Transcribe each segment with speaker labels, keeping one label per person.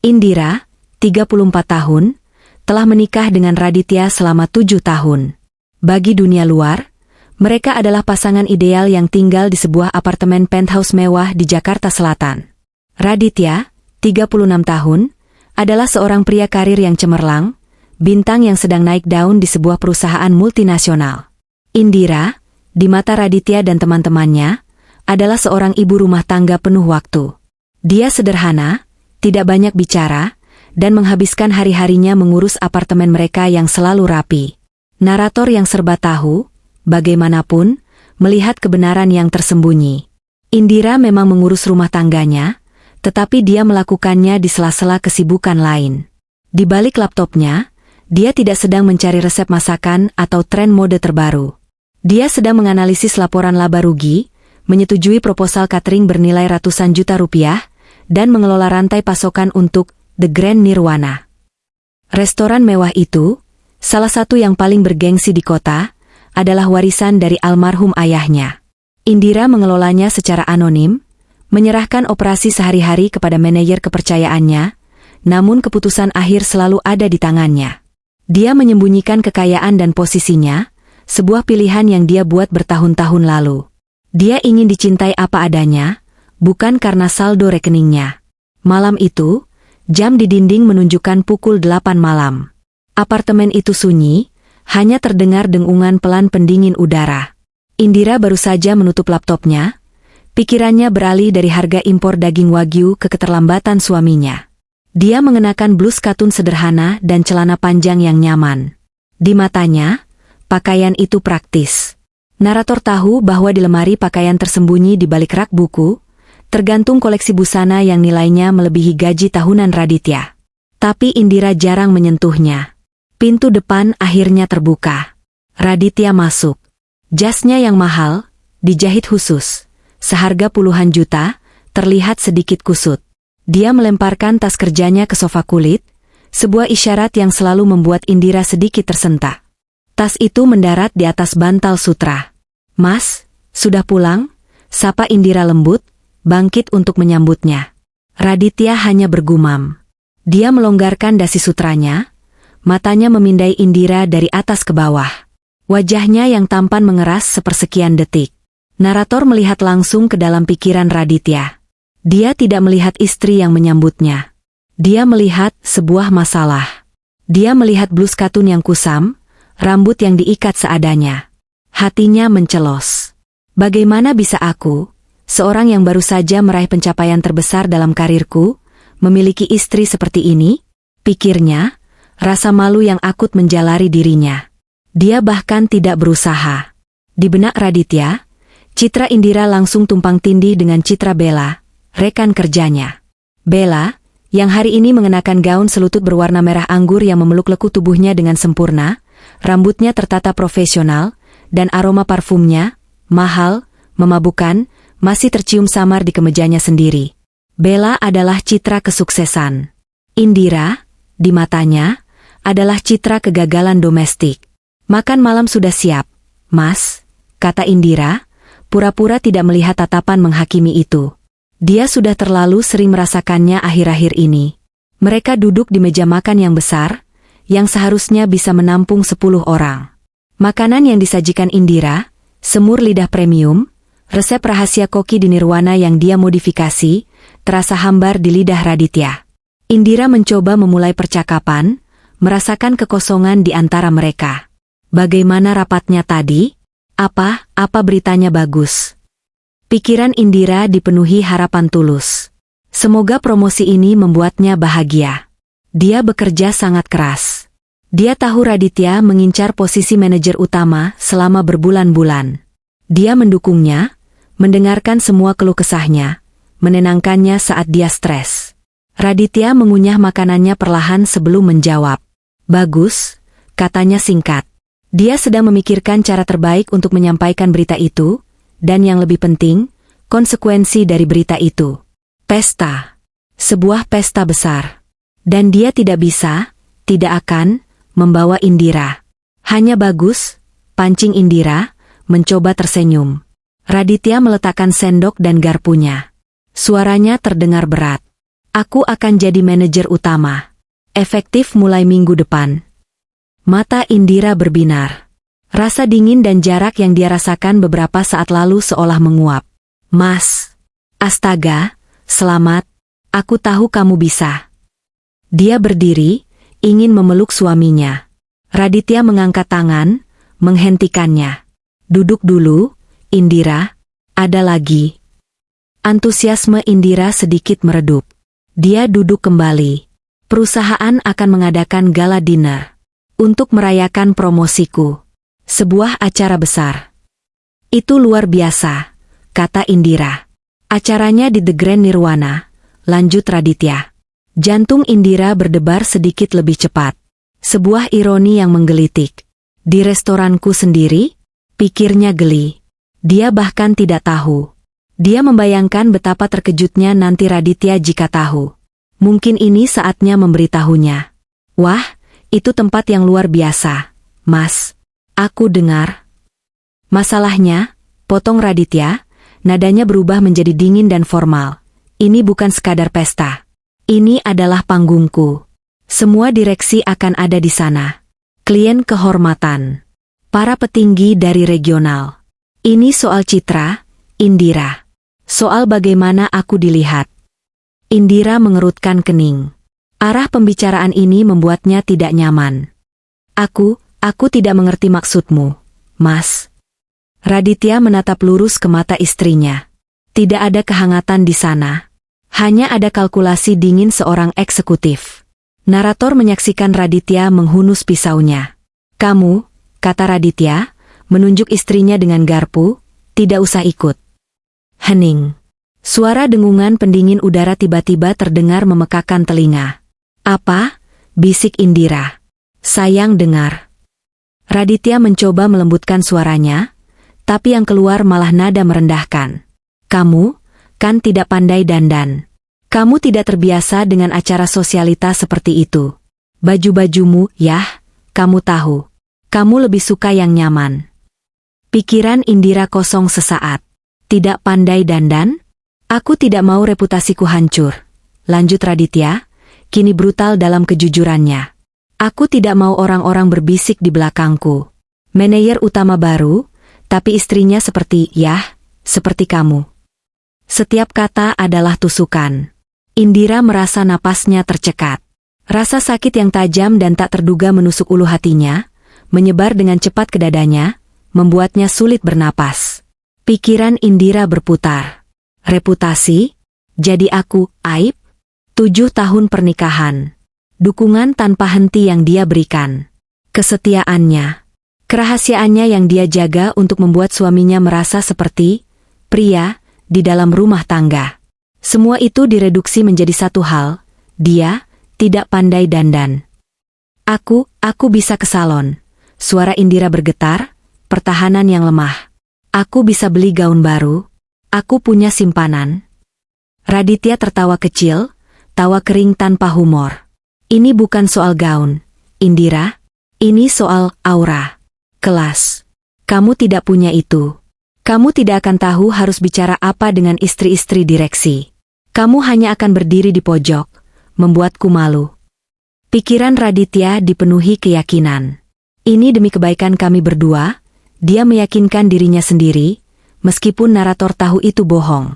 Speaker 1: Indira, 34 tahun, telah menikah dengan Raditya selama 7 tahun. Bagi dunia luar, mereka adalah pasangan ideal yang tinggal di sebuah apartemen penthouse mewah di Jakarta Selatan. Raditya, 36 tahun, adalah seorang pria karir yang cemerlang, bintang yang sedang naik daun di sebuah perusahaan multinasional. Indira, di mata Raditya dan teman-temannya, adalah seorang ibu rumah tangga penuh waktu. Dia sederhana, tidak banyak bicara, dan menghabiskan hari-harinya mengurus apartemen mereka yang selalu rapi. Narator yang serba tahu, bagaimanapun, melihat kebenaran yang tersembunyi. Indira memang mengurus rumah tangganya, tetapi dia melakukannya di sela-sela kesibukan lain. Di balik laptopnya, dia tidak sedang mencari resep masakan atau tren mode terbaru. Dia sedang menganalisis laporan laba rugi, menyetujui proposal catering bernilai ratusan juta rupiah, dan mengelola rantai pasokan untuk The Grand Nirwana. Restoran mewah itu, salah satu yang paling bergengsi di kota, adalah warisan dari almarhum ayahnya. Indira mengelolanya secara anonim, menyerahkan operasi sehari-hari kepada manajer kepercayaannya, namun keputusan akhir selalu ada di tangannya. Dia menyembunyikan kekayaan dan posisinya, sebuah pilihan yang dia buat bertahun-tahun lalu. Dia ingin dicintai apa adanya, bukan karena saldo rekeningnya. Malam itu, jam di dinding menunjukkan pukul 8 malam. Apartemen itu sunyi, hanya terdengar dengungan pelan pendingin udara. Indira baru saja menutup laptopnya, pikirannya beralih dari harga impor daging wagyu ke keterlambatan suaminya. Dia mengenakan blus katun sederhana dan celana panjang yang nyaman. Di matanya, pakaian itu praktis. Narator tahu bahwa di lemari pakaian tersembunyi di balik rak buku, tergantung koleksi busana yang nilainya melebihi gaji tahunan Raditya. Tapi Indira jarang menyentuhnya. Pintu depan akhirnya terbuka. Raditya masuk. Jasnya yang mahal, dijahit khusus, seharga puluhan juta, terlihat sedikit kusut. Dia melemparkan tas kerjanya ke sofa kulit, sebuah isyarat yang selalu membuat Indira sedikit tersentak. Tas itu mendarat di atas bantal sutra. "Mas, sudah pulang?" sapa Indira lembut, bangkit untuk menyambutnya. Raditya hanya bergumam. Dia melonggarkan dasi sutranya, matanya memindai Indira dari atas ke bawah. Wajahnya yang tampan mengeras sepersekian detik. Narator melihat langsung ke dalam pikiran Raditya. Dia tidak melihat istri yang menyambutnya. Dia melihat sebuah masalah. Dia melihat blus katun yang kusam, rambut yang diikat seadanya. Hatinya mencelos. Bagaimana bisa aku, seorang yang baru saja meraih pencapaian terbesar dalam karirku, memiliki istri seperti ini? Pikirnya, rasa malu yang akut menjalari dirinya. Dia bahkan tidak berusaha. Di benak Raditya, citra Indira langsung tumpang tindih dengan citra Bella, rekan kerjanya. Bella, yang hari ini mengenakan gaun selutut berwarna merah anggur yang memeluk lekuk tubuhnya dengan sempurna, rambutnya tertata profesional, dan aroma parfumnya, mahal, memabukkan, masih tercium samar di kemejanya sendiri. Bella adalah citra kesuksesan. Indira, di matanya, adalah citra kegagalan domestik. "Makan malam sudah siap, Mas," kata Indira, pura-pura tidak melihat tatapan menghakimi itu. Dia sudah terlalu sering merasakannya akhir-akhir ini. Mereka duduk di meja makan yang besar, yang seharusnya bisa menampung 10 orang. Makanan yang disajikan Indira, semur lidah premium, resep rahasia koki di Nirwana yang dia modifikasi, terasa hambar di lidah Raditya. Indira mencoba memulai percakapan, merasakan kekosongan di antara mereka. Bagaimana rapatnya tadi? Apa beritanya bagus? Pikiran Indira dipenuhi harapan tulus. Semoga promosi ini membuatnya bahagia. Dia bekerja sangat keras. Dia tahu Raditya mengincar posisi manajer utama selama berbulan-bulan. Dia mendukungnya, mendengarkan semua keluh kesahnya, menenangkannya saat dia stres. Raditya mengunyah makanannya perlahan sebelum menjawab. "Bagus," katanya singkat. Dia sedang memikirkan cara terbaik untuk menyampaikan berita itu, dan yang lebih penting, konsekuensi dari berita itu. Pesta. Sebuah pesta besar. Dan dia tidak bisa, tidak akan, membawa Indira. "Hanya bagus," pancing Indira, mencoba tersenyum. Raditya meletakkan sendok dan garpunya. Suaranya terdengar berat. Aku akan jadi manajer utama. Efektif mulai minggu depan. Mata Indira berbinar. Rasa dingin dan jarak yang dia rasakan beberapa saat lalu seolah menguap. Mas. Astaga, selamat. Aku tahu kamu bisa. Dia berdiri, ingin memeluk suaminya. Raditya mengangkat tangan, menghentikannya. Duduk dulu, Indira. Ada lagi. Antusiasme Indira sedikit meredup. Dia duduk kembali. Perusahaan akan mengadakan gala dinner. Untuk merayakan promosiku. Sebuah acara besar. Itu luar biasa, kata Indira. Acaranya di The Grand Nirwana, lanjut Raditya. Jantung Indira berdebar sedikit lebih cepat. Sebuah ironi yang menggelitik. Di restoranku sendiri? Pikirnya geli. Dia bahkan tidak tahu. Dia membayangkan betapa terkejutnya nanti Raditya jika tahu. Mungkin ini saatnya memberitahunya. Wah, itu tempat yang luar biasa, Mas. Aku dengar. Masalahnya, potong Raditya, nadanya berubah menjadi dingin dan formal. Ini bukan sekadar pesta. Ini adalah panggungku. Semua direksi akan ada di sana. Klien kehormatan. Para petinggi dari regional. Ini soal citra, Indira. Soal bagaimana aku dilihat. Indira mengerutkan kening. Arah pembicaraan ini membuatnya tidak nyaman. Aku tidak mengerti maksudmu, Mas. Raditya menatap lurus ke mata istrinya. Tidak ada kehangatan di sana. Hanya ada kalkulasi dingin seorang eksekutif. Narator menyaksikan Raditya menghunus pisaunya. Kamu, kata Raditya, menunjuk istrinya dengan garpu, tidak usah ikut. Hening. Suara dengungan pendingin udara tiba-tiba terdengar memekakan telinga. Apa? Bisik Indira. Sayang dengar. Raditya mencoba melembutkan suaranya, tapi yang keluar malah nada merendahkan. Kamu, kan tidak pandai dandan. Kamu tidak terbiasa dengan acara sosialita seperti itu. Baju-bajumu, yah, kamu tahu. Kamu lebih suka yang nyaman. Pikiran Indira kosong sesaat. Tidak pandai dandan? Aku tidak mau reputasiku hancur. Lanjut Raditya, kini brutal dalam kejujurannya. Aku tidak mau orang-orang berbisik di belakangku. Manajer utama baru, tapi istrinya seperti, seperti kamu. Setiap kata adalah tusukan. Indira merasa napasnya tercekat. Rasa sakit yang tajam dan tak terduga menusuk ulu hatinya, menyebar dengan cepat ke dadanya, membuatnya sulit bernapas. Pikiran Indira berputar. Reputasi? Jadi aku, aib? 7 tahun pernikahan. Dukungan tanpa henti yang dia berikan. Kesetiaannya. Kerahasiaannya yang dia jaga untuk membuat suaminya merasa seperti pria di dalam rumah tangga. Semua itu direduksi menjadi satu hal, dia tidak pandai dandan. Aku bisa ke salon. Suara Indira bergetar, pertahanan yang lemah. Aku bisa beli gaun baru. Aku punya simpanan. Raditya tertawa kecil, tawa kering tanpa humor. Ini bukan soal gaun, Indira. Ini soal aura. Kelas. Kamu tidak punya itu. Kamu tidak akan tahu harus bicara apa dengan istri-istri direksi. Kamu hanya akan berdiri di pojok, membuatku malu. Pikiran Raditya dipenuhi keyakinan. Ini demi kebaikan kami berdua, dia meyakinkan dirinya sendiri, meskipun narator tahu itu bohong.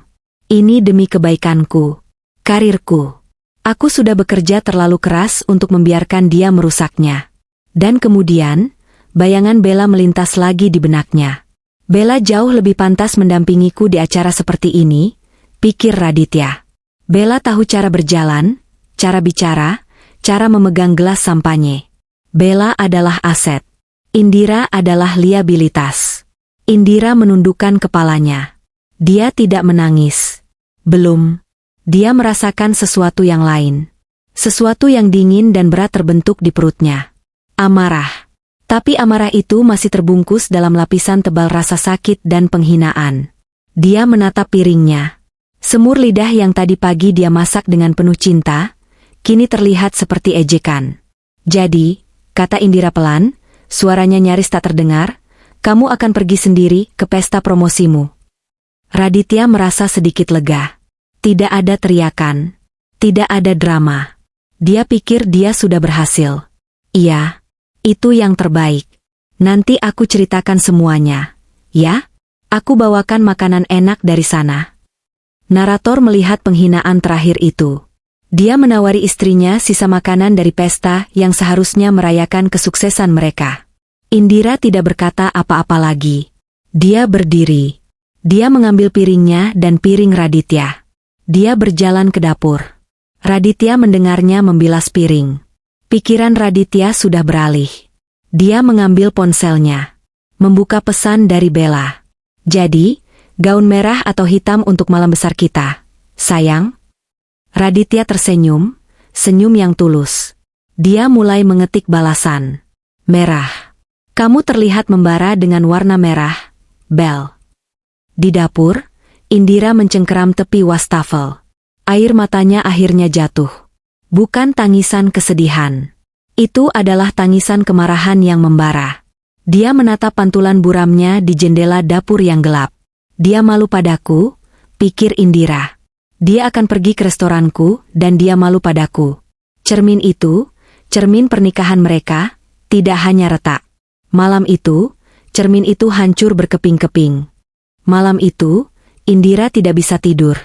Speaker 1: Ini demi kebaikanku, karirku. Aku sudah bekerja terlalu keras untuk membiarkan dia merusaknya. Dan kemudian, bayangan Bella melintas lagi di benaknya. Bella jauh lebih pantas mendampingiku di acara seperti ini, pikir Raditya. Bella tahu cara berjalan, cara bicara, cara memegang gelas sampanye. Bella adalah aset. Indira adalah liabilitas. Indira menundukkan kepalanya. Dia tidak menangis. Belum. Dia merasakan sesuatu yang lain. Sesuatu yang dingin dan berat terbentuk di perutnya. Amarah. Tapi amarah itu masih terbungkus dalam lapisan tebal rasa sakit dan penghinaan. Dia menatap piringnya. Semur lidah yang tadi pagi dia masak dengan penuh cinta, kini terlihat seperti ejekan. Jadi, kata Indira pelan, suaranya nyaris tak terdengar, kamu akan pergi sendiri ke pesta promosimu. Raditya merasa sedikit lega. Tidak ada teriakan. Tidak ada drama. Dia pikir dia sudah berhasil. Iya, itu yang terbaik. Nanti aku ceritakan semuanya. Ya? Aku bawakan makanan enak dari sana. Narator melihat penghinaan terakhir itu. Dia menawari istrinya sisa makanan dari pesta yang seharusnya merayakan kesuksesan mereka. Indira tidak berkata apa-apa lagi. Dia berdiri. Dia mengambil piringnya dan piring Raditya. Dia berjalan ke dapur. Raditya mendengarnya membilas piring. Pikiran Raditya sudah beralih. Dia mengambil ponselnya. Membuka pesan dari Bella. Jadi, gaun merah atau hitam untuk malam besar kita, sayang? Raditya tersenyum, senyum yang tulus. Dia mulai mengetik balasan. Merah. Kamu terlihat membara dengan warna merah, Bel. Di dapur, Indira mencengkeram tepi wastafel. Air matanya akhirnya jatuh. Bukan tangisan kesedihan. Itu adalah tangisan kemarahan yang membara. Dia menatap pantulan buramnya di jendela dapur yang gelap. Dia malu padaku, pikir Indira. Dia akan pergi ke restoranku dan dia malu padaku. Cermin itu, cermin pernikahan mereka, tidak hanya retak. Malam itu, cermin itu hancur berkeping-keping. Malam itu, Indira tidak bisa tidur.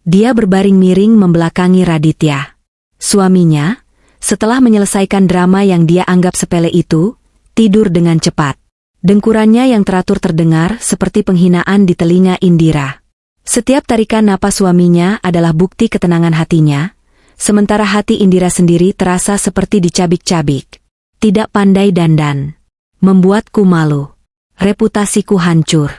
Speaker 1: Dia berbaring miring membelakangi Raditya. Suaminya, setelah menyelesaikan drama yang dia anggap sepele itu, tidur dengan cepat. Dengkurannya yang teratur terdengar seperti penghinaan di telinga Indira. Setiap tarikan napas suaminya adalah bukti ketenangan hatinya, sementara hati Indira sendiri terasa seperti dicabik-cabik. Tidak pandai dandan. Membuatku malu. Reputasiku hancur.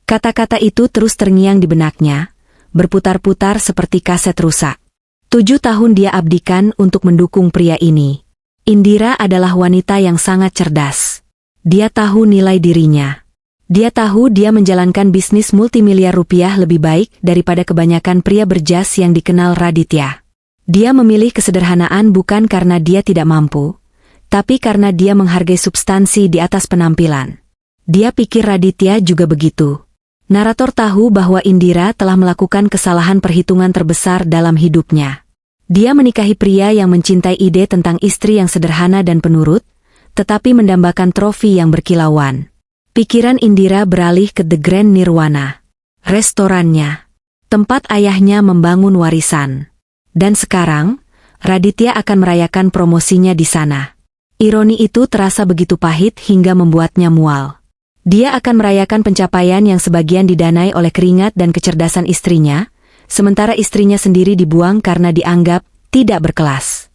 Speaker 1: Kata-kata itu terus terngiang di benaknya, berputar-putar seperti kaset rusak. 7 tahun dia abdikan untuk mendukung pria ini. Indira adalah wanita yang sangat cerdas. Dia tahu nilai dirinya. Dia tahu dia menjalankan bisnis multimiliar rupiah lebih baik daripada kebanyakan pria berjas yang dikenal Raditya. Dia memilih kesederhanaan bukan karena dia tidak mampu, tapi karena dia menghargai substansi di atas penampilan. Dia pikir Raditya juga begitu. Narator tahu bahwa Indira telah melakukan kesalahan perhitungan terbesar dalam hidupnya. Dia menikahi pria yang mencintai ide tentang istri yang sederhana dan penurut, tetapi mendambakan trofi yang berkilauan. Pikiran Indira beralih ke The Grand Nirwana. Restorannya. Tempat ayahnya membangun warisan. Dan sekarang, Raditya akan merayakan promosinya di sana. Ironi itu terasa begitu pahit hingga membuatnya mual. Dia akan merayakan pencapaian yang sebagian didanai oleh keringat dan kecerdasan istrinya, sementara istrinya sendiri dibuang karena dianggap tidak berkelas.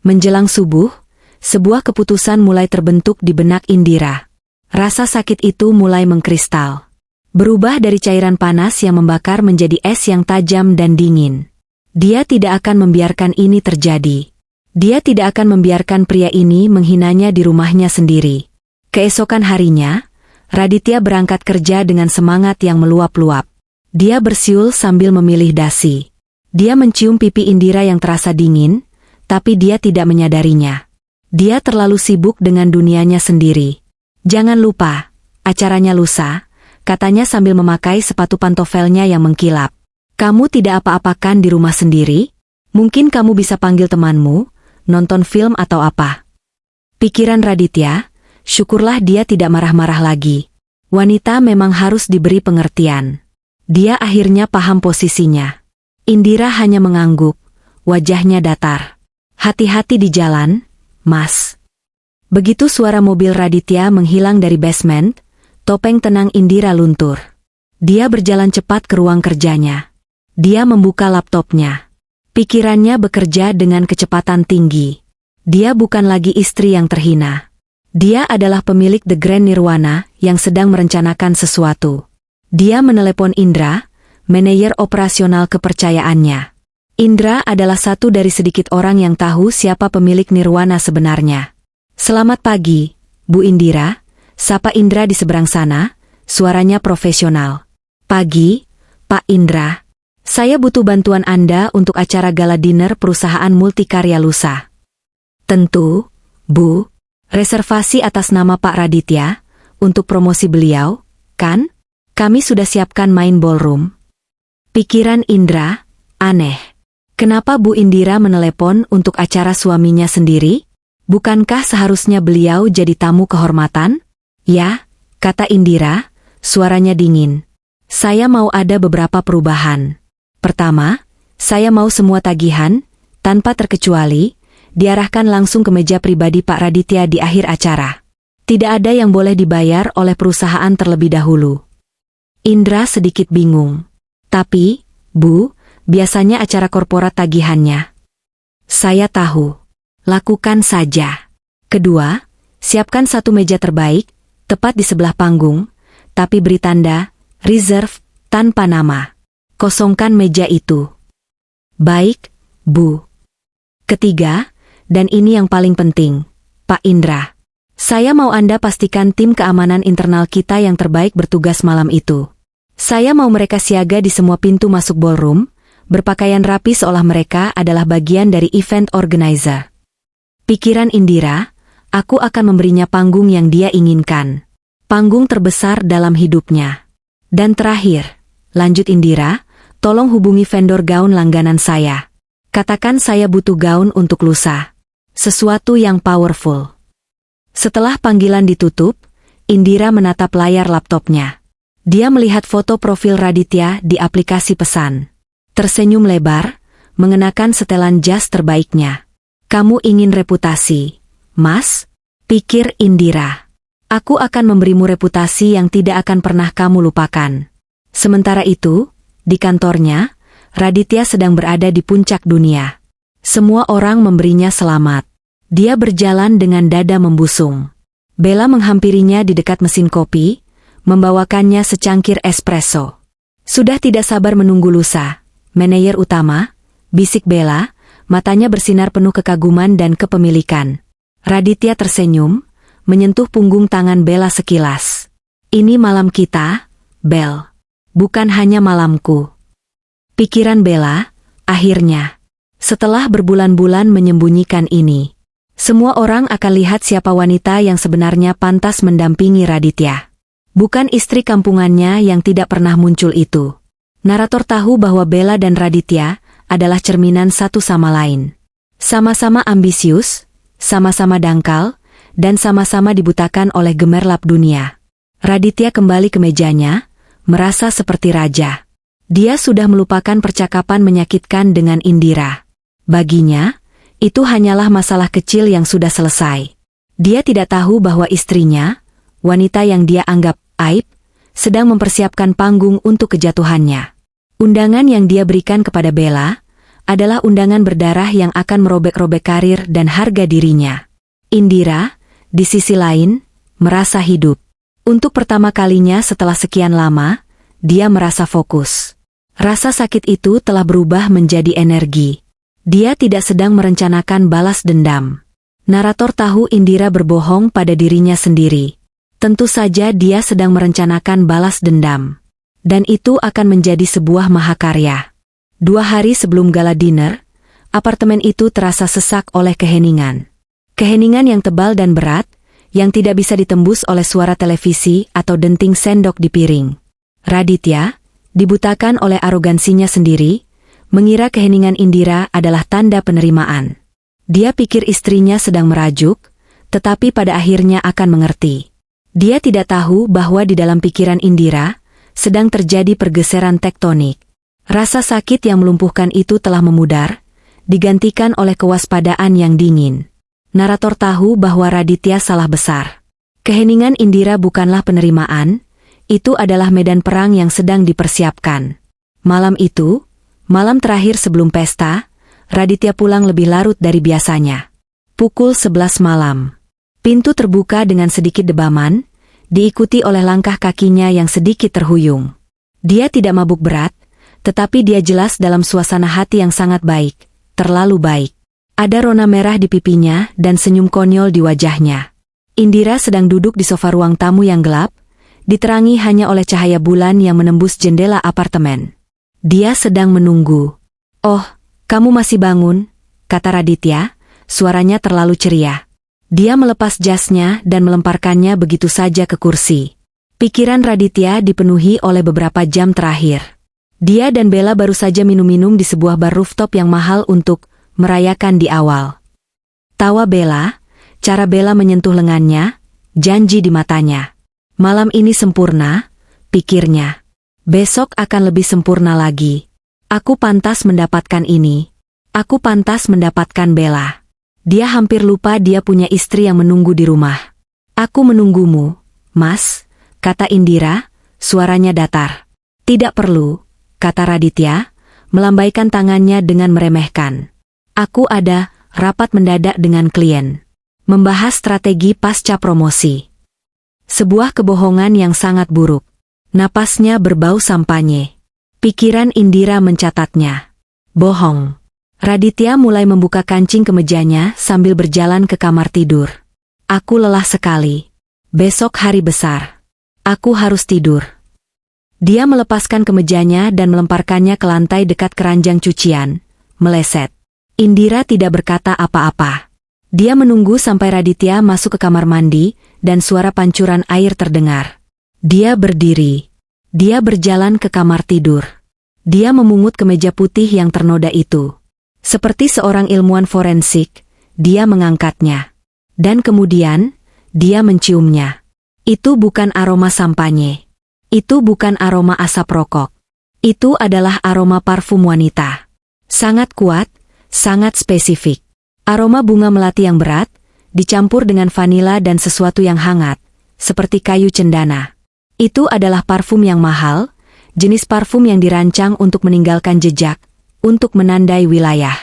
Speaker 1: Menjelang subuh, sebuah keputusan mulai terbentuk di benak Indira. Rasa sakit itu mulai mengkristal. Berubah dari cairan panas yang membakar menjadi es yang tajam dan dingin. Dia tidak akan membiarkan ini terjadi. Dia tidak akan membiarkan pria ini menghinanya di rumahnya sendiri. Keesokan harinya, Raditya berangkat kerja dengan semangat yang meluap-luap. Dia bersiul sambil memilih dasi. Dia mencium pipi Indira yang terasa dingin, tapi dia tidak menyadarinya. Dia terlalu sibuk dengan dunianya sendiri. Jangan lupa, acaranya lusa, katanya sambil memakai sepatu pantofelnya yang mengkilap. Kamu tidak apa-apakan di rumah sendiri? Mungkin kamu bisa panggil temanmu, nonton film atau apa? Pikiran Raditya, syukurlah dia tidak marah-marah lagi. Wanita memang harus diberi pengertian. Dia akhirnya paham posisinya. Indira hanya mengangguk, wajahnya datar. Hati-hati di jalan, Mas. Begitu suara mobil Raditya menghilang dari basement, topeng tenang Indira luntur. Dia berjalan cepat ke ruang kerjanya. Dia membuka laptopnya. Pikirannya bekerja dengan kecepatan tinggi. Dia bukan lagi istri yang terhina. Dia adalah pemilik The Grand Nirwana yang sedang merencanakan sesuatu. Dia menelepon Indra, manajer operasional kepercayaannya. Indra adalah satu dari sedikit orang yang tahu siapa pemilik Nirwana sebenarnya. Selamat pagi, Bu Indira, sapa Indra di seberang sana, suaranya profesional. Pagi, Pak Indra. Saya butuh bantuan Anda untuk acara gala dinner perusahaan multikarya lusa. Tentu, Bu. Reservasi atas nama Pak Raditya, untuk promosi beliau, kan? Kami sudah siapkan main ballroom. Pikiran Indra, aneh. Kenapa Bu Indira menelepon untuk acara suaminya sendiri? Bukankah seharusnya beliau jadi tamu kehormatan? Ya, kata Indira, suaranya dingin. Saya mau ada beberapa perubahan. Pertama, saya mau semua tagihan, tanpa terkecuali, diarahkan langsung ke meja pribadi Pak Raditya di akhir acara. Tidak ada yang boleh dibayar oleh perusahaan terlebih dahulu. Indra sedikit bingung. Tapi, Bu, biasanya acara korporat tagihannya. Saya tahu. Lakukan saja. Kedua, siapkan satu meja terbaik, tepat di sebelah panggung, tapi beri tanda, reserve, tanpa nama. Kosongkan meja itu. Baik, Bu. Ketiga, dan ini yang paling penting, Pak Indra. Saya mau Anda pastikan tim keamanan internal kita yang terbaik bertugas malam itu. Saya mau mereka siaga di semua pintu masuk ballroom, berpakaian rapi seolah mereka adalah bagian dari event organizer. Pikiran Indira, aku akan memberinya panggung yang dia inginkan. Panggung terbesar dalam hidupnya. Dan terakhir, lanjut Indira, tolong hubungi vendor gaun langganan saya. Katakan saya butuh gaun untuk lusa. Sesuatu yang powerful. Setelah panggilan ditutup, Indira menatap layar laptopnya. Dia melihat foto profil Raditya di aplikasi pesan. Tersenyum lebar, mengenakan setelan jas terbaiknya. Kamu ingin reputasi, Mas? Pikir Indira. Aku akan memberimu reputasi yang tidak akan pernah kamu lupakan. Sementara itu, di kantornya, Raditya sedang berada di puncak dunia. Semua orang memberinya selamat. Dia berjalan dengan dada membusung. Bella menghampirinya di dekat mesin kopi, membawakannya secangkir espresso. Sudah tidak sabar menunggu lusa, manajer utama, bisik Bella, matanya bersinar penuh kekaguman dan kepemilikan. Raditya tersenyum, menyentuh punggung tangan Bella sekilas. Ini malam kita, Bel. Bukan hanya malamku. Pikiran Bella, akhirnya. Setelah berbulan-bulan menyembunyikan ini, semua orang akan lihat siapa wanita yang sebenarnya pantas mendampingi Raditya. Bukan istri kampungannya yang tidak pernah muncul itu. Narator tahu bahwa Bella dan Raditya adalah cerminan satu sama lain. Sama-sama ambisius, sama-sama dangkal, dan sama-sama dibutakan oleh gemerlap dunia. Raditya kembali ke mejanya, merasa seperti raja. Dia sudah melupakan percakapan menyakitkan dengan Indira. Baginya, itu hanyalah masalah kecil yang sudah selesai. Dia tidak tahu bahwa istrinya, wanita yang dia anggap aib, sedang mempersiapkan panggung untuk kejatuhannya. Undangan yang dia berikan kepada Bella adalah undangan berdarah yang akan merobek-robek karir dan harga dirinya. Indira, di sisi lain, merasa hidup. Untuk pertama kalinya setelah sekian lama, dia merasa fokus. Rasa sakit itu telah berubah menjadi energi. Dia tidak sedang merencanakan balas dendam. Narator tahu Indira berbohong pada dirinya sendiri. Tentu saja dia sedang merencanakan balas dendam. Dan itu akan menjadi sebuah mahakarya. 2 hari sebelum gala dinner, apartemen itu terasa sesak oleh keheningan. Keheningan yang tebal dan berat, yang tidak bisa ditembus oleh suara televisi atau denting sendok di piring. Raditya, dibutakan oleh arogansinya sendiri, mengira keheningan Indira adalah tanda penerimaan. Dia pikir istrinya sedang merajuk, tetapi pada akhirnya akan mengerti. Dia tidak tahu bahwa di dalam pikiran Indira sedang terjadi pergeseran tektonik. Rasa sakit yang melumpuhkan itu telah memudar, digantikan oleh kewaspadaan yang dingin. Narator tahu bahwa Raditya salah besar. Keheningan Indira bukanlah penerimaan, itu adalah medan perang yang sedang dipersiapkan. Malam itu, malam terakhir sebelum pesta, Raditya pulang lebih larut dari biasanya. Pukul 11 malam. Pintu terbuka dengan sedikit debaman, diikuti oleh langkah kakinya yang sedikit terhuyung. Dia tidak mabuk berat, tetapi dia jelas dalam suasana hati yang sangat baik, terlalu baik. Ada rona merah di pipinya dan senyum konyol di wajahnya. Indira sedang duduk di sofa ruang tamu yang gelap, diterangi hanya oleh cahaya bulan yang menembus jendela apartemen. Dia sedang menunggu. "Oh, kamu masih bangun?" kata Raditya, suaranya terlalu ceria. Dia melepas jasnya dan melemparkannya begitu saja ke kursi. Pikiran Raditya dipenuhi oleh beberapa jam terakhir. Dia dan Bella baru saja minum-minum di sebuah bar rooftop yang mahal untuk merayakan di awal. Tawa Bella, cara Bella menyentuh lengannya, janji di matanya. Malam ini sempurna, pikirnya. Besok akan lebih sempurna lagi. Aku pantas mendapatkan ini. Aku pantas mendapatkan Bella. Dia hampir lupa dia punya istri yang menunggu di rumah. Aku menunggumu, Mas, kata Indira, suaranya datar. Tidak perlu, kata Raditya, melambaikan tangannya dengan meremehkan. Aku ada rapat mendadak dengan klien. Membahas strategi pasca promosi. Sebuah kebohongan yang sangat buruk. Napasnya berbau sampanye. Pikiran Indira mencatatnya. Bohong. Raditya mulai membuka kancing kemejanya sambil berjalan ke kamar tidur. Aku lelah sekali. Besok hari besar. Aku harus tidur. Dia melepaskan kemejanya dan melemparkannya ke lantai dekat keranjang cucian. Meleset. Indira tidak berkata apa-apa. Dia menunggu sampai Raditya masuk ke kamar mandi dan suara pancuran air terdengar. Dia berdiri. Dia berjalan ke kamar tidur. Dia memungut kemeja putih yang ternoda itu. Seperti seorang ilmuwan forensik, dia mengangkatnya. Dan kemudian, dia menciumnya. Itu bukan aroma sampanye. Itu bukan aroma asap rokok. Itu adalah aroma parfum wanita. Sangat kuat, sangat spesifik. Aroma bunga melati yang berat, dicampur dengan vanila dan sesuatu yang hangat, seperti kayu cendana. Itu adalah parfum yang mahal, jenis parfum yang dirancang untuk meninggalkan jejak, untuk menandai wilayah.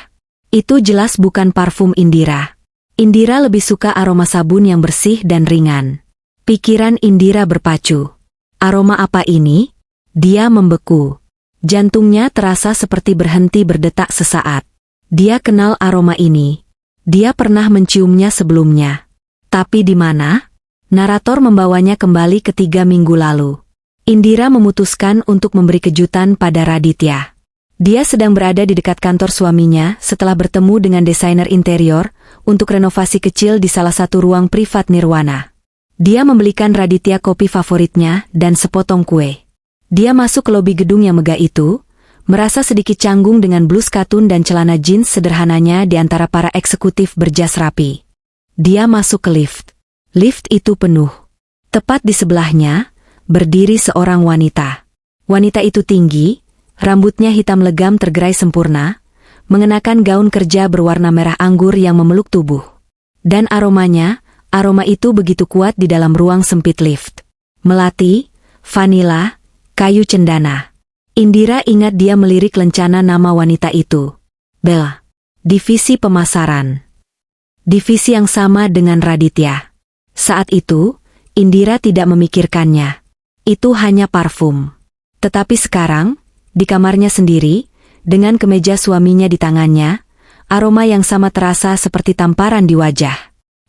Speaker 1: Itu jelas bukan parfum Indira. Indira lebih suka aroma sabun yang bersih dan ringan. Pikiran Indira berpacu. Aroma apa ini? Dia membeku. Jantungnya terasa seperti berhenti berdetak sesaat. Dia kenal aroma ini. Dia pernah menciumnya sebelumnya. Tapi di mana? Narator membawanya kembali ke 3 minggu lalu. Indira memutuskan untuk memberi kejutan pada Raditya. Dia sedang berada di dekat kantor suaminya setelah bertemu dengan desainer interior untuk renovasi kecil di salah satu ruang privat Nirwana. Dia membelikan Raditya kopi favoritnya dan sepotong kue. Dia masuk ke lobi gedung yang megah itu, merasa sedikit canggung dengan blus katun dan celana jeans sederhananya di antara para eksekutif berjas rapi. Dia masuk ke lift. Lift itu penuh. Tepat di sebelahnya, berdiri seorang wanita. Wanita itu tinggi, rambutnya hitam legam tergerai sempurna, mengenakan gaun kerja berwarna merah anggur yang memeluk tubuh. Dan aroma itu begitu kuat di dalam ruang sempit lift. Melati, vanila, kayu cendana. Indira ingat dia melirik lencana nama wanita itu. Bella. Divisi pemasaran. Divisi yang sama dengan Raditya. Saat itu, Indira tidak memikirkannya. Itu hanya parfum. Tetapi sekarang, di kamarnya sendiri, dengan kemeja suaminya di tangannya, aroma yang sama terasa seperti tamparan di wajah.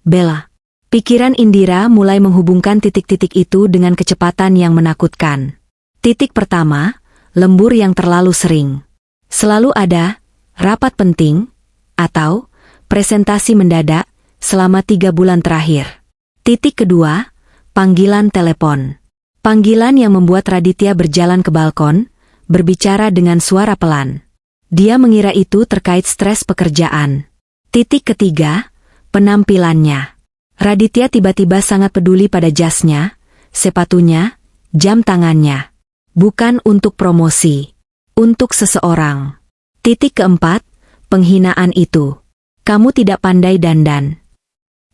Speaker 1: Bella. Pikiran Indira mulai menghubungkan titik-titik itu dengan kecepatan yang menakutkan. Titik pertama, lembur yang terlalu sering. Selalu ada, rapat penting, atau presentasi mendadak, selama 3 bulan terakhir. Titik kedua, panggilan telepon. Panggilan yang membuat Raditya berjalan ke balkon, berbicara dengan suara pelan. Dia mengira itu terkait stres pekerjaan. Titik ketiga, penampilannya. Raditya tiba-tiba sangat peduli pada jasnya, sepatunya, jam tangannya. Bukan untuk promosi. Untuk seseorang. Titik keempat, penghinaan itu. Kamu tidak pandai dandan.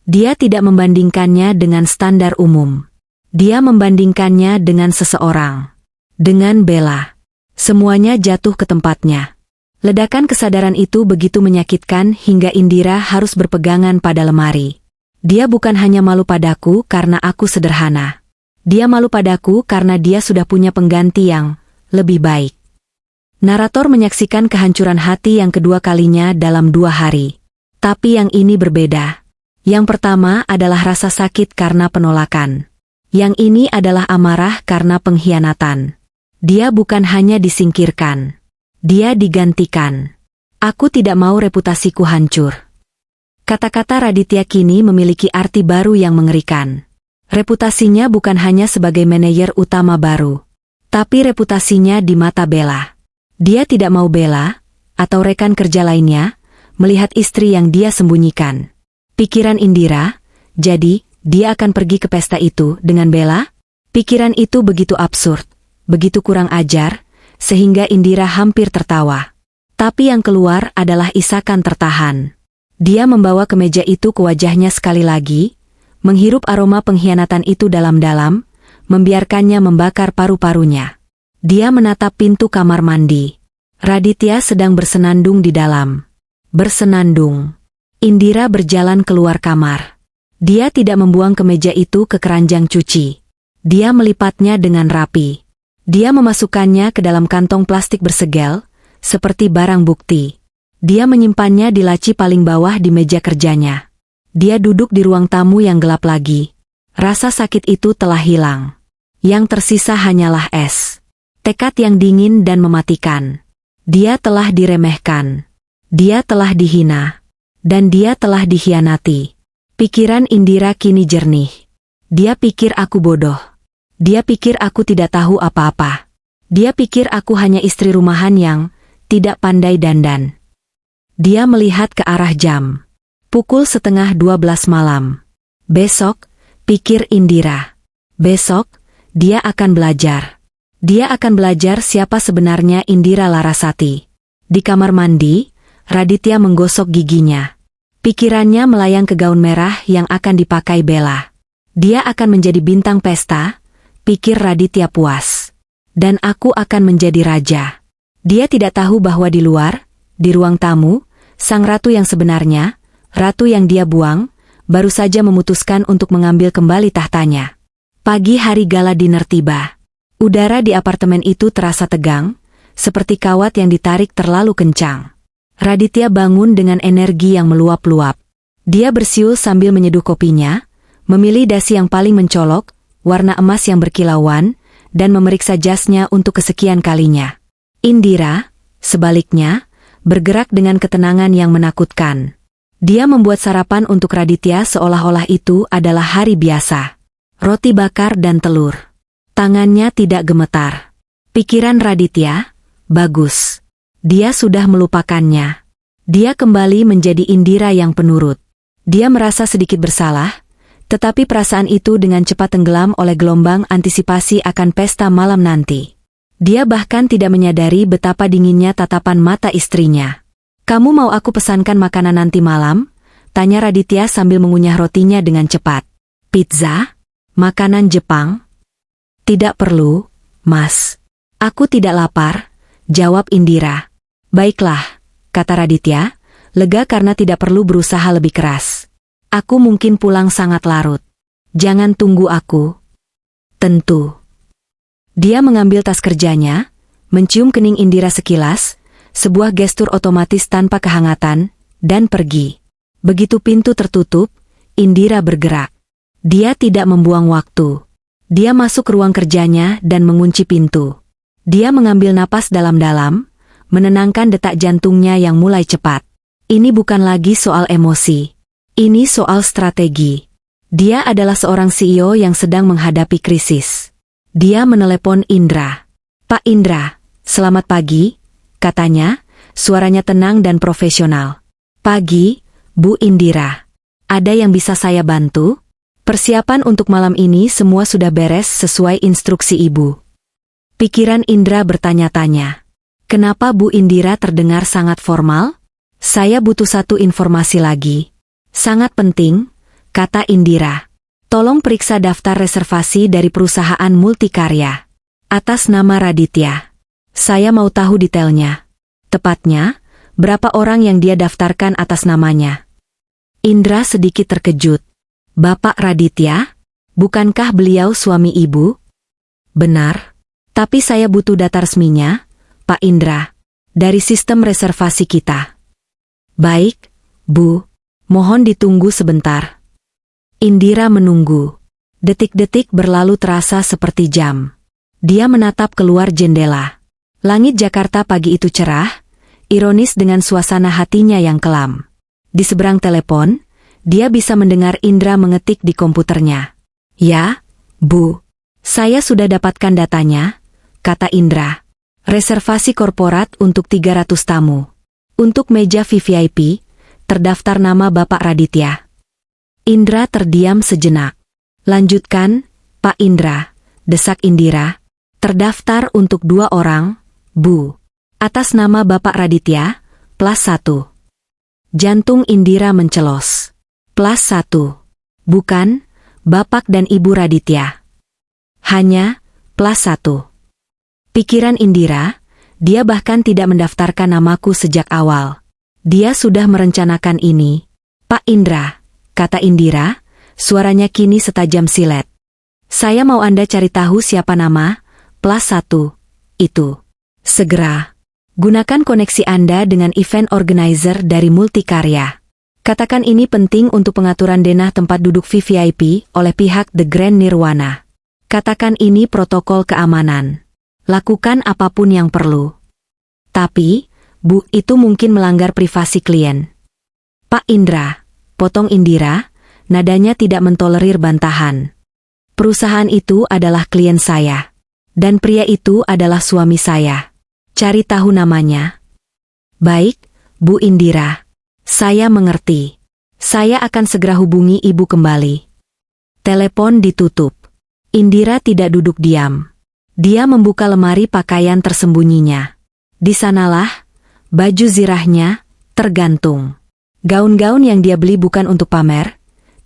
Speaker 1: Dia tidak membandingkannya dengan standar umum. Dia membandingkannya dengan seseorang. Dengan Bella. Semuanya jatuh ke tempatnya. Ledakan kesadaran itu begitu menyakitkan hingga Indira harus berpegangan pada lemari. Dia bukan hanya malu padaku karena aku sederhana. Dia malu padaku karena dia sudah punya pengganti yang lebih baik. Narator menyaksikan kehancuran hati yang kedua kalinya dalam 2 hari. Tapi yang ini berbeda. Yang pertama adalah rasa sakit karena penolakan. Yang ini adalah amarah karena pengkhianatan. Dia bukan hanya disingkirkan. Dia digantikan. Aku tidak mau reputasiku hancur. Kata-kata Raditya kini memiliki arti baru yang mengerikan. Reputasinya bukan hanya sebagai manajer utama baru. Tapi reputasinya di mata Bella. Dia tidak mau Bella, atau rekan kerja lainnya, melihat istri yang dia sembunyikan. Pikiran Indira, jadi, dia akan pergi ke pesta itu dengan Bella? Pikiran itu begitu absurd, begitu kurang ajar, sehingga Indira hampir tertawa. Tapi yang keluar adalah isakan tertahan. Dia membawa kemeja itu ke wajahnya sekali lagi, menghirup aroma pengkhianatan itu dalam-dalam, membiarkannya membakar paru-parunya. Dia menatap pintu kamar mandi. Raditya sedang bersenandung di dalam. Bersenandung. Indira berjalan keluar kamar. Dia tidak membuang kemeja itu ke keranjang cuci. Dia melipatnya dengan rapi. Dia memasukkannya ke dalam kantong plastik bersegel, seperti barang bukti. Dia menyimpannya di laci paling bawah di meja kerjanya. Dia duduk di ruang tamu yang gelap lagi. Rasa sakit itu telah hilang. Yang tersisa hanyalah es. Tekad yang dingin dan mematikan. Dia telah diremehkan. Dia telah dihina. Dan dia telah dikhianati. Pikiran Indira kini jernih. Dia pikir aku bodoh. Dia pikir aku tidak tahu apa-apa. Dia pikir aku hanya istri rumahan yang tidak pandai dandan. Dia melihat ke arah jam. Pukul 11:30 malam. Besok, pikir Indira. Besok, dia akan belajar. Dia akan belajar siapa sebenarnya Indira Larasati. Di kamar mandi, Raditya menggosok giginya. Pikirannya melayang ke gaun merah yang akan dipakai Bella. Dia akan menjadi bintang pesta, pikir Raditya puas. Dan aku akan menjadi raja. Dia tidak tahu bahwa di luar, di ruang tamu, sang ratu yang sebenarnya, ratu yang dia buang, baru saja memutuskan untuk mengambil kembali tahtanya. Pagi hari gala dinner tiba. Udara di apartemen itu terasa tegang, seperti kawat yang ditarik terlalu kencang. Raditya bangun dengan energi yang meluap-luap. Dia bersiul sambil menyeduh kopinya, memilih dasi yang paling mencolok, warna emas yang berkilauan, dan memeriksa jasnya untuk kesekian kalinya. Indira, sebaliknya, bergerak dengan ketenangan yang menakutkan. Dia membuat sarapan untuk Raditya seolah-olah itu adalah hari biasa. Roti bakar dan telur. Tangannya tidak gemetar. Pikiran Raditya, bagus. Dia sudah melupakannya. Dia kembali menjadi Indira yang penurut. Dia merasa sedikit bersalah, tetapi perasaan itu dengan cepat tenggelam oleh gelombang antisipasi akan pesta malam nanti. Dia bahkan tidak menyadari betapa dinginnya tatapan mata istrinya. "Kamu mau aku pesankan makanan nanti malam?" tanya Raditya sambil mengunyah rotinya dengan cepat. "Pizza? Makanan Jepang?" "Tidak perlu, Mas. Aku tidak lapar," jawab Indira. "Baiklah," kata Raditya, lega karena tidak perlu berusaha lebih keras. "Aku mungkin pulang sangat larut. Jangan tunggu aku." "Tentu." Dia mengambil tas kerjanya, mencium kening Indira sekilas, sebuah gestur otomatis tanpa kehangatan, dan pergi. Begitu pintu tertutup, Indira bergerak. Dia tidak membuang waktu. Dia masuk ke ruang kerjanya dan mengunci pintu. Dia mengambil napas dalam-dalam, menenangkan detak jantungnya yang mulai cepat. Ini bukan lagi soal emosi. Ini soal strategi. Dia adalah seorang CEO yang sedang menghadapi krisis. Dia menelepon Indra. "Pak Indra, selamat pagi," katanya, suaranya tenang dan profesional. "Pagi, Bu Indira. Ada yang bisa saya bantu?" Persiapan untuk malam ini semua sudah beres sesuai instruksi Ibu. Pikiran Indra bertanya-tanya. Kenapa Bu Indira terdengar sangat formal? "Saya butuh satu informasi lagi." "Sangat penting," kata Indira. "Tolong periksa daftar reservasi dari perusahaan multikarya. Atas nama Raditya. Saya mau tahu detailnya. Tepatnya, berapa orang yang dia daftarkan atas namanya." Indra sedikit terkejut. "Bapak Raditya? Bukankah beliau suami Ibu?" "Benar. Tapi saya butuh data resminya, Pak Indra. Dari sistem reservasi kita." "Baik, Bu. Mohon ditunggu sebentar." Indira menunggu. Detik-detik berlalu terasa seperti jam. Dia menatap keluar jendela. Langit Jakarta pagi itu cerah, ironis dengan suasana hatinya yang kelam. Di seberang telepon, dia bisa mendengar Indra mengetik di komputernya. "Ya, Bu. Saya sudah dapatkan datanya," kata Indra. Reservasi korporat untuk 300 tamu. Untuk meja VVIP, terdaftar nama Bapak Raditya. Indra terdiam sejenak. Lanjutkan, Pak Indra, desak Indira. Terdaftar untuk 2 orang, Bu. Atas nama Bapak Raditya, +1. Jantung Indira mencelos. +1. Bukan, Bapak dan Ibu Raditya. Hanya, +1. Pikiran Indira, dia bahkan tidak mendaftarkan namaku sejak awal. Dia sudah merencanakan ini. Pak Indra, kata Indira, suaranya kini setajam silet. Saya mau Anda cari tahu siapa nama, +1, itu. Segera. Gunakan koneksi Anda dengan event organizer dari Multikarya. Katakan ini penting untuk pengaturan denah tempat duduk VVIP oleh pihak The Grand Nirwana. Katakan ini protokol keamanan. Lakukan apapun yang perlu. Tapi, Bu, itu mungkin melanggar privasi klien. Pak Indra, potong Indira, nadanya tidak mentolerir bantahan. Perusahaan itu adalah klien saya. Dan pria itu adalah suami saya. Cari tahu namanya. Baik, Bu Indira. Saya mengerti. Saya akan segera hubungi Ibu kembali. Telepon ditutup. Indira tidak duduk diam. Dia membuka lemari pakaian tersembunyinya. Di sanalah, baju zirahnya, tergantung. Gaun-gaun yang dia beli bukan untuk pamer,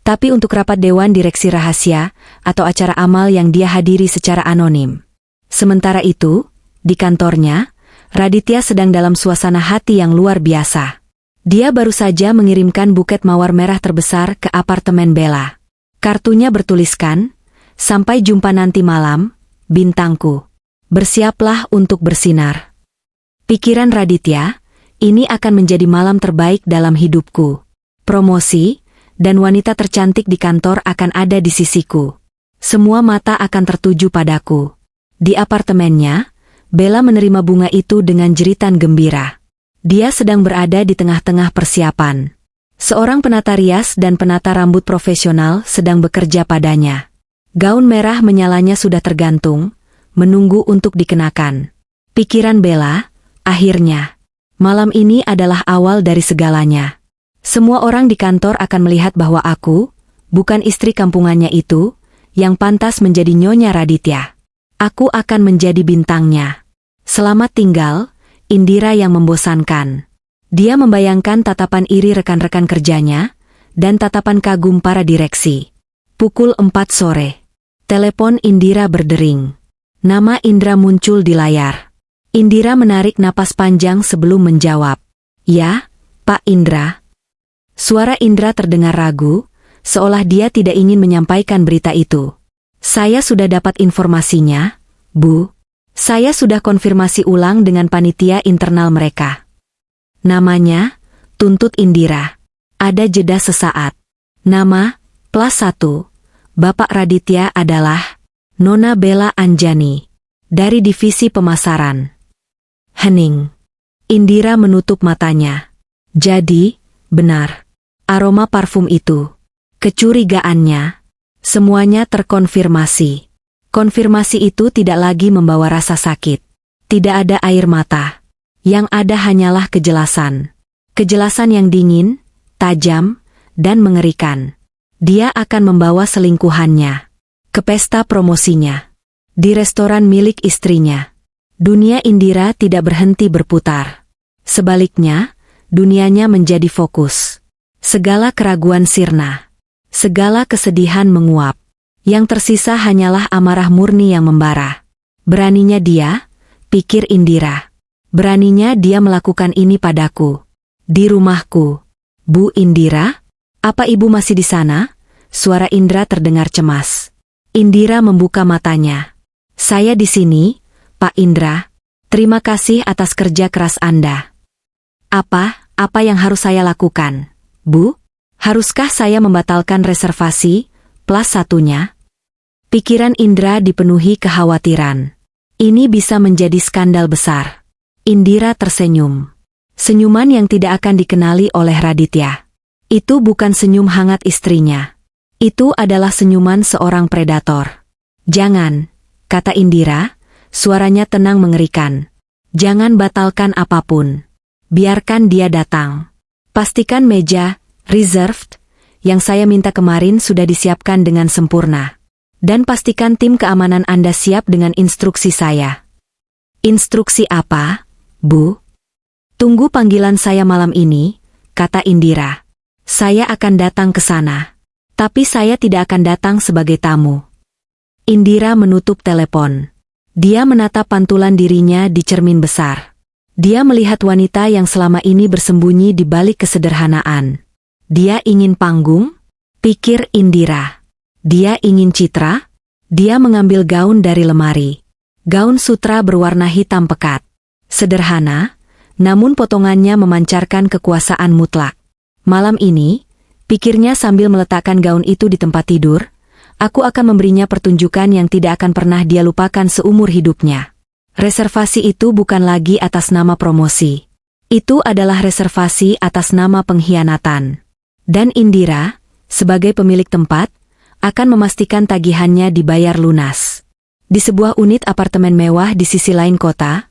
Speaker 1: tapi untuk rapat dewan direksi rahasia atau acara amal yang dia hadiri secara anonim. Sementara itu, di kantornya, Raditya sedang dalam suasana hati yang luar biasa. Dia baru saja mengirimkan buket mawar merah terbesar ke apartemen Bella. Kartunya bertuliskan, "Sampai jumpa nanti malam, bintangku. Bersiaplah untuk bersinar." Pikiran Raditya, ini akan menjadi malam terbaik dalam hidupku. Promosi, dan wanita tercantik di kantor akan ada di sisiku. Semua mata akan tertuju padaku. Di apartemennya, Bella menerima bunga itu dengan jeritan gembira. Dia sedang berada di tengah-tengah persiapan. Seorang penata rias dan penata rambut profesional sedang bekerja padanya. Gaun merah menyalanya sudah tergantung, menunggu untuk dikenakan. Pikiran Bella, akhirnya. Malam ini adalah awal dari segalanya. Semua orang di kantor akan melihat bahwa aku, bukan istri kampungannya itu, yang pantas menjadi Nyonya Raditya. Aku akan menjadi bintangnya. Selamat tinggal, Indira yang membosankan. Dia membayangkan tatapan iri rekan-rekan kerjanya, dan tatapan kagum para direksi. Pukul 4 sore. Telepon Indira berdering. Nama Indra muncul di layar. Indira menarik napas panjang sebelum menjawab. Ya, Pak Indra. Suara Indra terdengar ragu, seolah dia tidak ingin menyampaikan berita itu. Saya sudah dapat informasinya, Bu. Saya sudah konfirmasi ulang dengan panitia internal mereka. Namanya, tuntut Indira. Ada jeda sesaat. Nama, +1. Bapak Raditya adalah Nona Bella Anjani, dari divisi pemasaran. Hening. Indira menutup matanya. Jadi, benar. Aroma parfum itu. Kecurigaannya. Semuanya terkonfirmasi. Konfirmasi itu tidak lagi membawa rasa sakit. Tidak ada air mata. Yang ada hanyalah kejelasan. Kejelasan yang dingin, tajam, dan mengerikan. Dia akan membawa selingkuhannya ke pesta promosinya, di restoran milik istrinya. Dunia Indira tidak berhenti berputar. Sebaliknya, dunianya menjadi fokus. Segala keraguan sirna. Segala kesedihan menguap. Yang tersisa hanyalah amarah murni yang membara. Beraninya dia, pikir Indira. Beraninya dia melakukan ini padaku. Di rumahku. Bu Indira? Apa Ibu masih di sana? Suara Indra terdengar cemas. Indira membuka matanya. Saya di sini, Pak Indra. Terima kasih atas kerja keras Anda. Apa yang harus saya lakukan? Bu? Haruskah saya membatalkan reservasi, +1-nya? Pikiran Indra dipenuhi kekhawatiran. Ini bisa menjadi skandal besar. Indira tersenyum. Senyuman yang tidak akan dikenali oleh Raditya. Itu bukan senyum hangat istrinya. Itu adalah senyuman seorang predator. Jangan, kata Indira, suaranya tenang mengerikan. Jangan batalkan apapun. Biarkan dia datang. Pastikan meja, reserved, yang saya minta kemarin sudah disiapkan dengan sempurna. Dan pastikan tim keamanan Anda siap dengan instruksi saya. Instruksi apa, Bu? Tunggu panggilan saya malam ini, kata Indira. Saya akan datang ke sana. Tapi saya tidak akan datang sebagai tamu. Indira menutup telepon. Dia menatap pantulan dirinya di cermin besar. Dia melihat wanita yang selama ini bersembunyi di balik kesederhanaan. Dia ingin panggung? Pikir Indira. Dia ingin citra? Dia mengambil gaun dari lemari. Gaun sutra berwarna hitam pekat. Sederhana, namun potongannya memancarkan kekuasaan mutlak. Malam ini, pikirnya sambil meletakkan gaun itu di tempat tidur, aku akan memberinya pertunjukan yang tidak akan pernah dia lupakan seumur hidupnya. Reservasi itu bukan lagi atas nama promosi. Itu adalah reservasi atas nama pengkhianatan. Dan Indira, sebagai pemilik tempat, akan memastikan tagihannya dibayar lunas. Di sebuah unit apartemen mewah di sisi lain kota,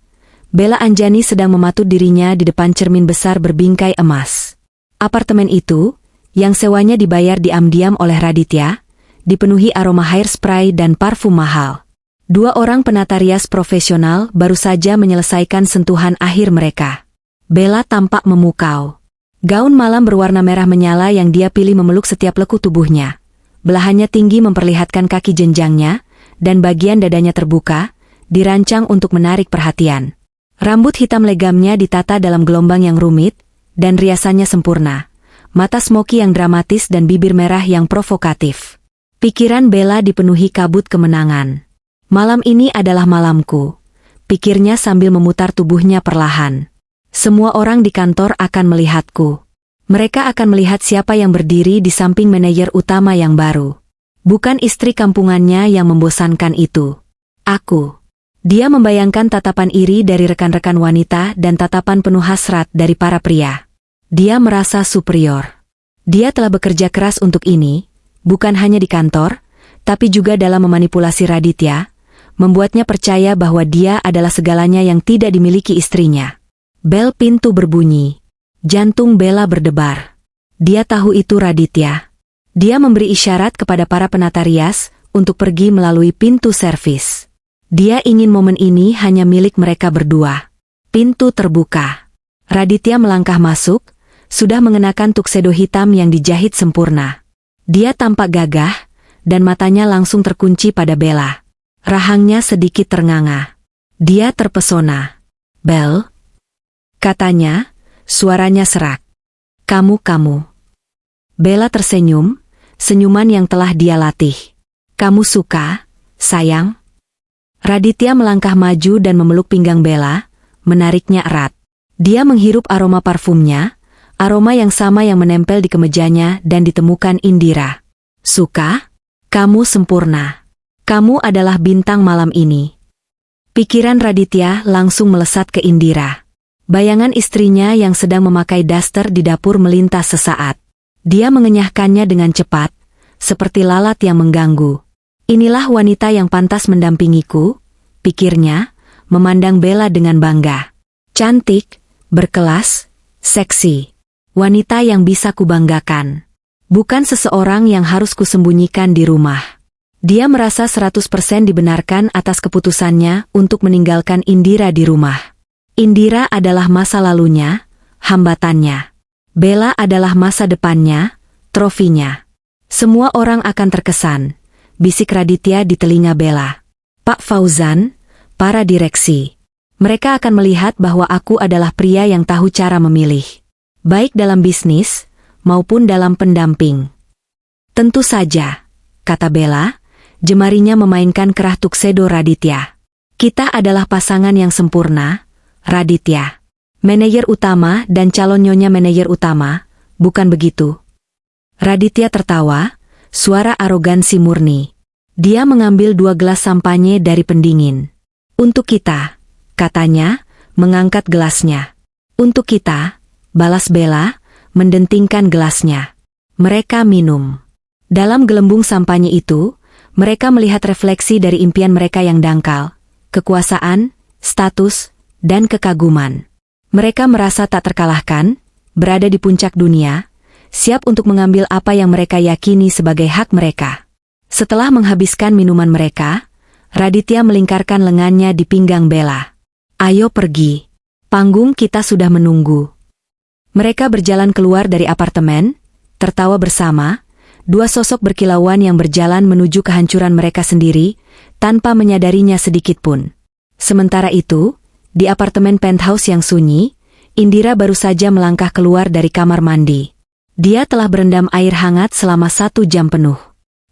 Speaker 1: Bella Anjani sedang mematut dirinya di depan cermin besar berbingkai emas. Apartemen itu, yang sewanya dibayar diam-diam oleh Raditya, dipenuhi aroma hairspray dan parfum mahal. Dua orang penata rias profesional baru saja menyelesaikan sentuhan akhir mereka. Bella tampak memukau. Gaun malam berwarna merah menyala yang dia pilih memeluk setiap lekuk tubuhnya. Belahannya tinggi memperlihatkan kaki jenjangnya, dan bagian dadanya terbuka, dirancang untuk menarik perhatian. Rambut hitam legamnya ditata dalam gelombang yang rumit, dan riasannya sempurna. Mata smoky yang dramatis dan bibir merah yang provokatif. Pikiran Bella dipenuhi kabut kemenangan. Malam ini adalah malamku, pikirnya sambil memutar tubuhnya perlahan. Semua orang di kantor akan melihatku. Mereka akan melihat siapa yang berdiri di samping manajer utama yang baru. Bukan istri kampungannya yang membosankan itu. Aku. Dia membayangkan tatapan iri dari rekan-rekan wanita dan tatapan penuh hasrat dari para pria. Dia merasa superior. Dia telah bekerja keras untuk ini, bukan hanya di kantor, tapi juga dalam memanipulasi Raditya, membuatnya percaya bahwa dia adalah segalanya yang tidak dimiliki istrinya. Bel pintu berbunyi. Jantung Bella berdebar. Dia tahu itu Raditya. Dia memberi isyarat kepada para penata rias untuk pergi melalui pintu servis. Dia ingin momen ini hanya milik mereka berdua. Pintu terbuka. Raditya melangkah masuk, sudah mengenakan tuxedo hitam yang dijahit sempurna. Dia tampak gagah, dan matanya langsung terkunci pada Bella. Rahangnya sedikit ternganga. Dia terpesona. "Bel," katanya, suaranya serak. Kamu. Bella tersenyum, senyuman yang telah dia latih. "Kamu suka, sayang?" Raditya melangkah maju dan memeluk pinggang Bella, menariknya erat. Dia menghirup aroma parfumnya, aroma yang sama yang menempel di kemejanya dan ditemukan Indira. "Suka? Kamu sempurna. Kamu adalah bintang malam ini." Pikiran Raditya langsung melesat ke Indira. Bayangan istrinya yang sedang memakai daster di dapur melintas sesaat. Dia mengenyahkannya dengan cepat, seperti lalat yang mengganggu. Inilah wanita yang pantas mendampingiku, pikirnya, memandang Bella dengan bangga. Cantik, berkelas, seksi. Wanita yang bisa kubanggakan. Bukan seseorang yang harus kusembunyikan di rumah. Dia merasa 100% dibenarkan atas keputusannya untuk meninggalkan Indira di rumah. Indira adalah masa lalunya, hambatannya. Bella adalah masa depannya, trofinya. Semua orang akan terkesan, bisik Raditya di telinga Bella. "Pak Fauzan, para direksi. Mereka akan melihat bahwa aku adalah pria yang tahu cara memilih. Baik dalam bisnis, maupun dalam pendamping." "Tentu saja," kata Bella, jemarinya memainkan kerah tuxedo Raditya. "Kita adalah pasangan yang sempurna, Raditya. Manajer utama dan calon nyonya manajer utama, bukan begitu?" Raditya tertawa, suara arogansi murni. Dia mengambil 2 gelas sampanye dari pendingin. "Untuk kita," katanya, mengangkat gelasnya. "Untuk kita," balas Bella, mendentingkan gelasnya. Mereka minum. Dalam gelembung sampanye itu, mereka melihat refleksi dari impian mereka yang dangkal, kekuasaan, status, dan kekaguman. Mereka merasa tak terkalahkan, berada di puncak dunia, siap untuk mengambil apa yang mereka yakini sebagai hak mereka. Setelah menghabiskan minuman mereka, Raditya melingkarkan lengannya di pinggang Bella. "Ayo pergi. Panggung kita sudah menunggu." Mereka berjalan keluar dari apartemen, tertawa bersama, dua sosok berkilauan yang berjalan menuju kehancuran mereka sendiri, tanpa menyadarinya sedikitpun. Sementara itu, di apartemen penthouse yang sunyi, Indira baru saja melangkah keluar dari kamar mandi. Dia telah berendam air hangat selama 1 jam penuh.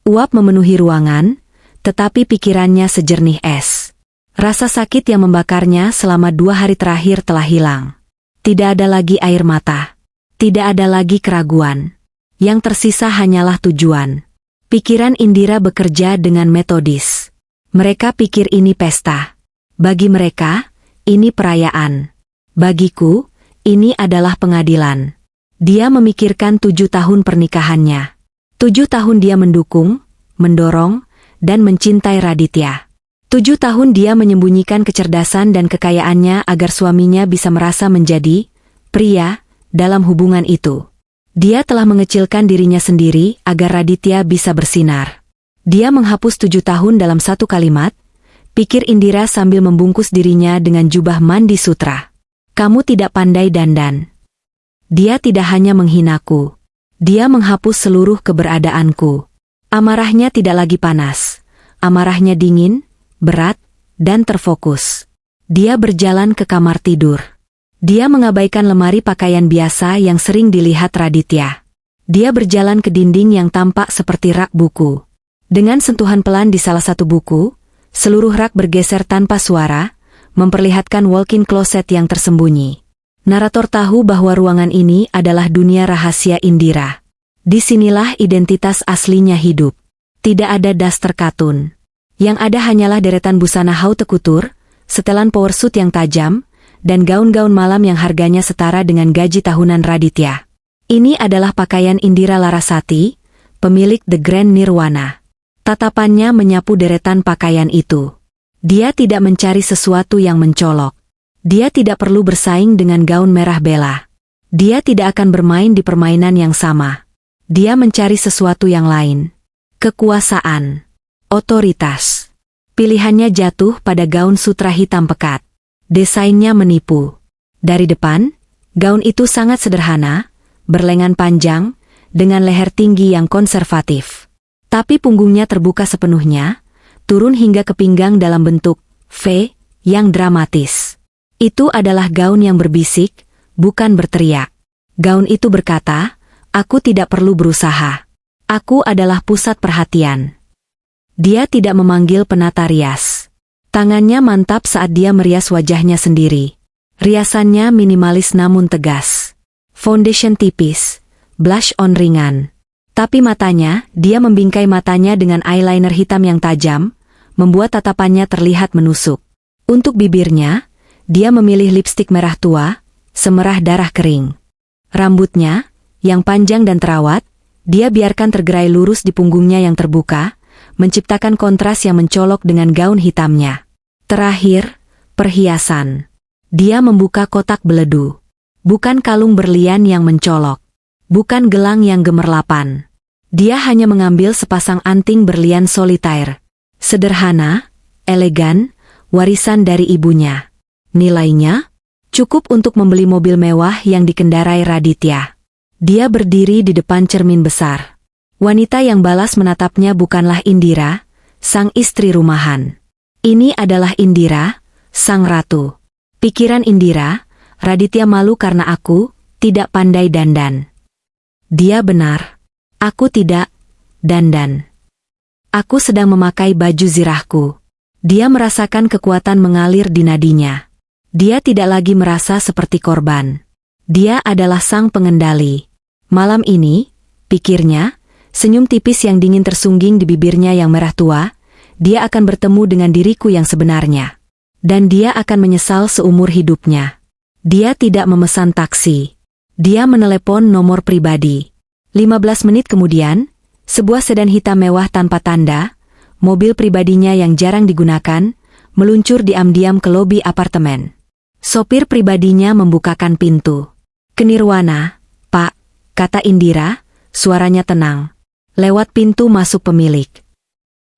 Speaker 1: Uap memenuhi ruangan, tetapi pikirannya sejernih es. Rasa sakit yang membakarnya selama 2 hari terakhir telah hilang. Tidak ada lagi air mata. Tidak ada lagi keraguan. Yang tersisa hanyalah tujuan. Pikiran Indira bekerja dengan metodis. Mereka pikir ini pesta. Bagi mereka, ini perayaan. Bagiku, ini adalah pengadilan. Dia memikirkan 7 tahun pernikahannya. 7 tahun dia mendukung, mendorong, dan mencintai Raditya. 7 tahun dia menyembunyikan kecerdasan dan kekayaannya agar suaminya bisa merasa menjadi pria dalam hubungan itu. Dia telah mengecilkan dirinya sendiri agar Raditya bisa bersinar. Dia menghapus 7 tahun dalam 1 kalimat, pikir Indira sambil membungkus dirinya dengan jubah mandi sutra. "Kamu tidak pandai dandan." Dia tidak hanya menghinaku. Dia menghapus seluruh keberadaanku. Amarahnya tidak lagi panas. Amarahnya dingin, berat, dan terfokus. Dia berjalan ke kamar tidur. Dia mengabaikan lemari pakaian biasa yang sering dilihat Raditya. Dia berjalan ke dinding yang tampak seperti rak buku. Dengan sentuhan pelan di salah satu buku, seluruh rak bergeser tanpa suara, memperlihatkan walk-in closet yang tersembunyi. Narator tahu bahwa ruangan ini adalah dunia rahasia Indira. Disinilah identitas aslinya hidup. Tidak ada daster katun. Yang ada hanyalah deretan busana haute couture, setelan powersuit yang tajam, dan gaun-gaun malam yang harganya setara dengan gaji tahunan Raditya. Ini adalah pakaian Indira Larasati, pemilik The Grand Nirwana. Tatapannya menyapu deretan pakaian itu. Dia tidak mencari sesuatu yang mencolok. Dia tidak perlu bersaing dengan gaun merah Bella. Dia tidak akan bermain di permainan yang sama. Dia mencari sesuatu yang lain. Kekuasaan. Otoritas. Pilihannya jatuh pada gaun sutra hitam pekat. Desainnya menipu. Dari depan, gaun itu sangat sederhana, berlengan panjang, dengan leher tinggi yang konservatif. Tapi punggungnya terbuka sepenuhnya, turun hingga ke pinggang dalam bentuk V yang dramatis. Itu adalah gaun yang berbisik, bukan berteriak. Gaun itu berkata, "Aku tidak perlu berusaha. Aku adalah pusat perhatian." Dia tidak memanggil penata rias. Tangannya mantap saat dia merias wajahnya sendiri. Riasannya minimalis namun tegas. Foundation tipis, blush on ringan. Tapi matanya, dia membingkai matanya dengan eyeliner hitam yang tajam, membuat tatapannya terlihat menusuk. Untuk bibirnya, dia memilih lipstik merah tua, semerah darah kering. Rambutnya, yang panjang dan terawat, dia biarkan tergerai lurus di punggungnya yang terbuka, menciptakan kontras yang mencolok dengan gaun hitamnya. Terakhir, perhiasan. Dia membuka kotak beledu. Bukan kalung berlian yang mencolok. Bukan gelang yang gemerlapan. Dia hanya mengambil sepasang anting berlian solitaire. Sederhana, elegan, warisan dari ibunya. Nilainya cukup untuk membeli mobil mewah yang dikendarai Raditya. Dia berdiri di depan cermin besar. Wanita yang balas menatapnya bukanlah Indira, sang istri rumahan. Ini adalah Indira, sang ratu. Pikiran Indira, Raditya malu karena aku tidak pandai dandan. Dia benar. Aku tidak dandan. Aku sedang memakai baju zirahku. Dia merasakan kekuatan mengalir di nadinya. Dia tidak lagi merasa seperti korban. Dia adalah sang pengendali. Malam ini, pikirnya, senyum tipis yang dingin tersungging di bibirnya yang merah tua, dia akan bertemu dengan diriku yang sebenarnya. Dan dia akan menyesal seumur hidupnya. Dia tidak memesan taksi. Dia menelepon nomor pribadi. 15 menit kemudian, sebuah sedan hitam mewah tanpa tanda, mobil pribadinya yang jarang digunakan, meluncur diam-diam ke lobi apartemen. Sopir pribadinya membukakan pintu. "Ke Nirwana, Pak," kata Indira, suaranya tenang. Lewat pintu masuk pemilik.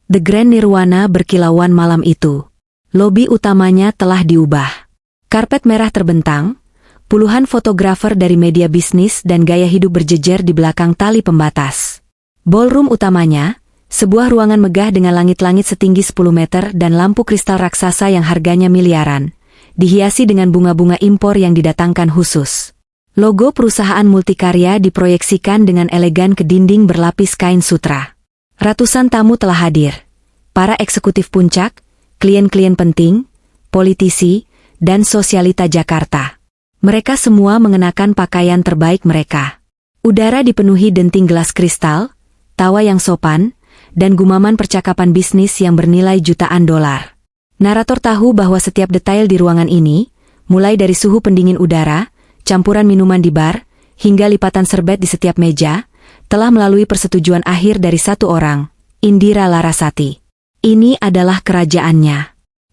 Speaker 1: The Grand Nirwana berkilauan malam itu. Lobi utamanya telah diubah. Karpet merah terbentang, puluhan fotografer dari media bisnis dan gaya hidup berjejer di belakang tali pembatas. Ballroom utamanya, sebuah ruangan megah dengan langit-langit setinggi 10 meter dan lampu kristal raksasa yang harganya miliaran, dihiasi dengan bunga-bunga impor yang didatangkan khusus. Logo perusahaan multikarya diproyeksikan dengan elegan ke dinding berlapis kain sutra. Ratusan tamu telah hadir. Para eksekutif puncak, klien-klien penting, politisi, dan sosialita Jakarta. Mereka semua mengenakan pakaian terbaik mereka. Udara dipenuhi denting gelas kristal, tawa yang sopan, dan gumaman percakapan bisnis yang bernilai jutaan dolar. Narator tahu bahwa setiap detail di ruangan ini, mulai dari suhu pendingin udara, campuran minuman di bar, hingga lipatan serbet di setiap meja, telah melalui persetujuan akhir dari satu orang, Indira Larasati. Ini adalah kerajaannya.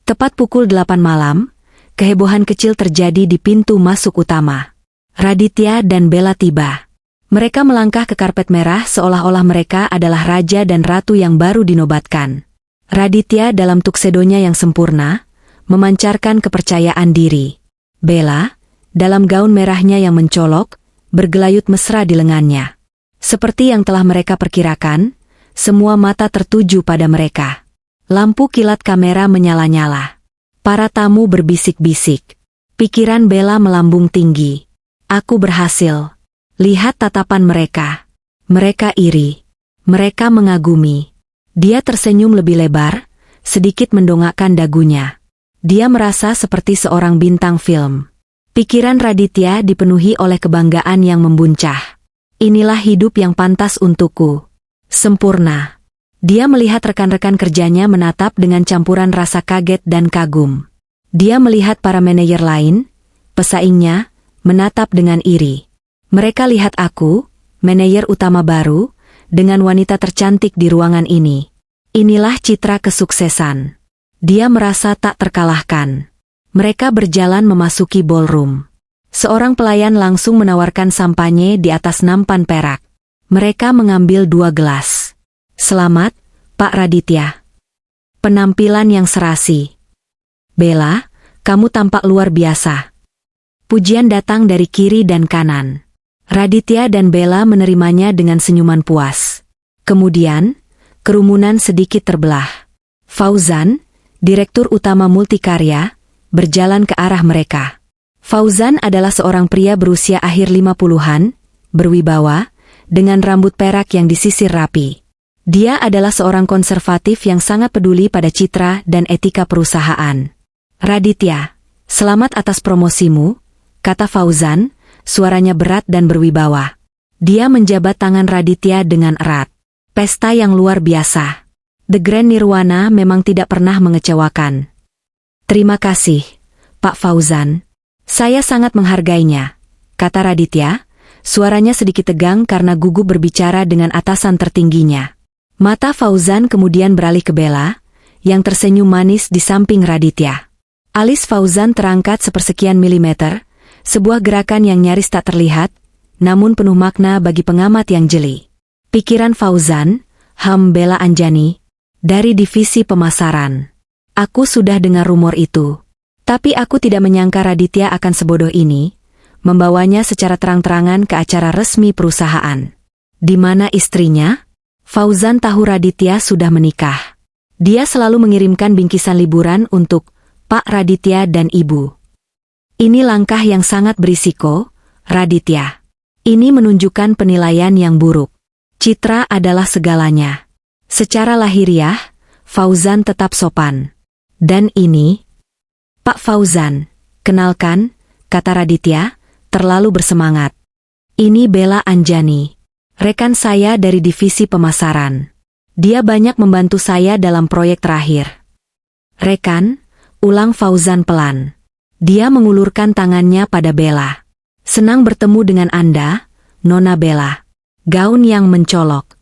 Speaker 1: Tepat pukul 8 malam, kehebohan kecil terjadi di pintu masuk utama. Raditya dan Bella tiba. Mereka melangkah ke karpet merah seolah-olah mereka adalah raja dan ratu yang baru dinobatkan. Raditya dalam tuksedonya yang sempurna, memancarkan kepercayaan diri. Bella, dalam gaun merahnya yang mencolok, bergelayut mesra di lengannya. Seperti yang telah mereka perkirakan, semua mata tertuju pada mereka. Lampu kilat kamera menyala-nyala. Para tamu berbisik-bisik. Pikiran Bella melambung tinggi. "Aku berhasil." Lihat tatapan mereka. Mereka iri. Mereka mengagumi. Dia tersenyum lebih lebar, sedikit mendongakkan dagunya. Dia merasa seperti seorang bintang film. Pikiran Raditya dipenuhi oleh kebanggaan yang membuncah. Inilah hidup yang pantas untukku. Sempurna. Dia melihat rekan-rekan kerjanya menatap dengan campuran rasa kaget dan kagum. Dia melihat para manajer lain, pesaingnya, menatap dengan iri. Mereka lihat aku, manajer utama baru, dengan wanita tercantik di ruangan ini. Inilah citra kesuksesan. Dia merasa tak terkalahkan. Mereka berjalan memasuki ballroom. Seorang pelayan langsung menawarkan sampanye di atas nampan perak. Mereka mengambil 2 gelas. "Selamat, Pak Raditya." Penampilan yang serasi. "Bella, kamu tampak luar biasa." Pujian datang dari kiri dan kanan. Raditya dan Bella menerimanya dengan senyuman puas. Kemudian, kerumunan sedikit terbelah. Fauzan, direktur utama multikarya, berjalan ke arah mereka. Fauzan adalah seorang pria berusia akhir 50-an, berwibawa, dengan rambut perak yang disisir rapi. Dia adalah seorang konservatif yang sangat peduli pada citra dan etika perusahaan. "Raditya, selamat atas promosimu," kata Fauzan, suaranya berat dan berwibawa. Dia menjabat tangan Raditya dengan erat. Pesta yang luar biasa. The Grand Nirwana memang tidak pernah mengecewakan. "Terima kasih, Pak Fauzan. Saya sangat menghargainya," kata Raditya, suaranya sedikit tegang karena gugup berbicara dengan atasan tertingginya. Mata Fauzan kemudian beralih ke Bella, yang tersenyum manis di samping Raditya. Alis Fauzan terangkat sepersekian milimeter, sebuah gerakan yang nyaris tak terlihat, namun penuh makna bagi pengamat yang jeli. Pikiran Fauzan, Bella Anjani, dari divisi pemasaran. "Aku sudah dengar rumor itu. Tapi aku tidak menyangka Raditya akan sebodoh ini, membawanya secara terang-terangan ke acara resmi perusahaan." "Di mana istrinya?" Fauzan tahu Raditya sudah menikah. Dia selalu mengirimkan bingkisan liburan untuk Pak Raditya dan Ibu. "Ini langkah yang sangat berisiko, Raditya. Ini menunjukkan penilaian yang buruk. Citra adalah segalanya." Secara lahiriah, Fauzan tetap sopan. "Dan ini?" "Pak Fauzan, kenalkan," kata Raditya, terlalu bersemangat. "Ini Bella Anjani. Rekan saya dari divisi pemasaran. Dia banyak membantu saya dalam proyek terakhir." "Rekan?" ulang Fauzan pelan. Dia mengulurkan tangannya pada Bella. "Senang bertemu dengan Anda, Nona Bella." Gaun yang mencolok.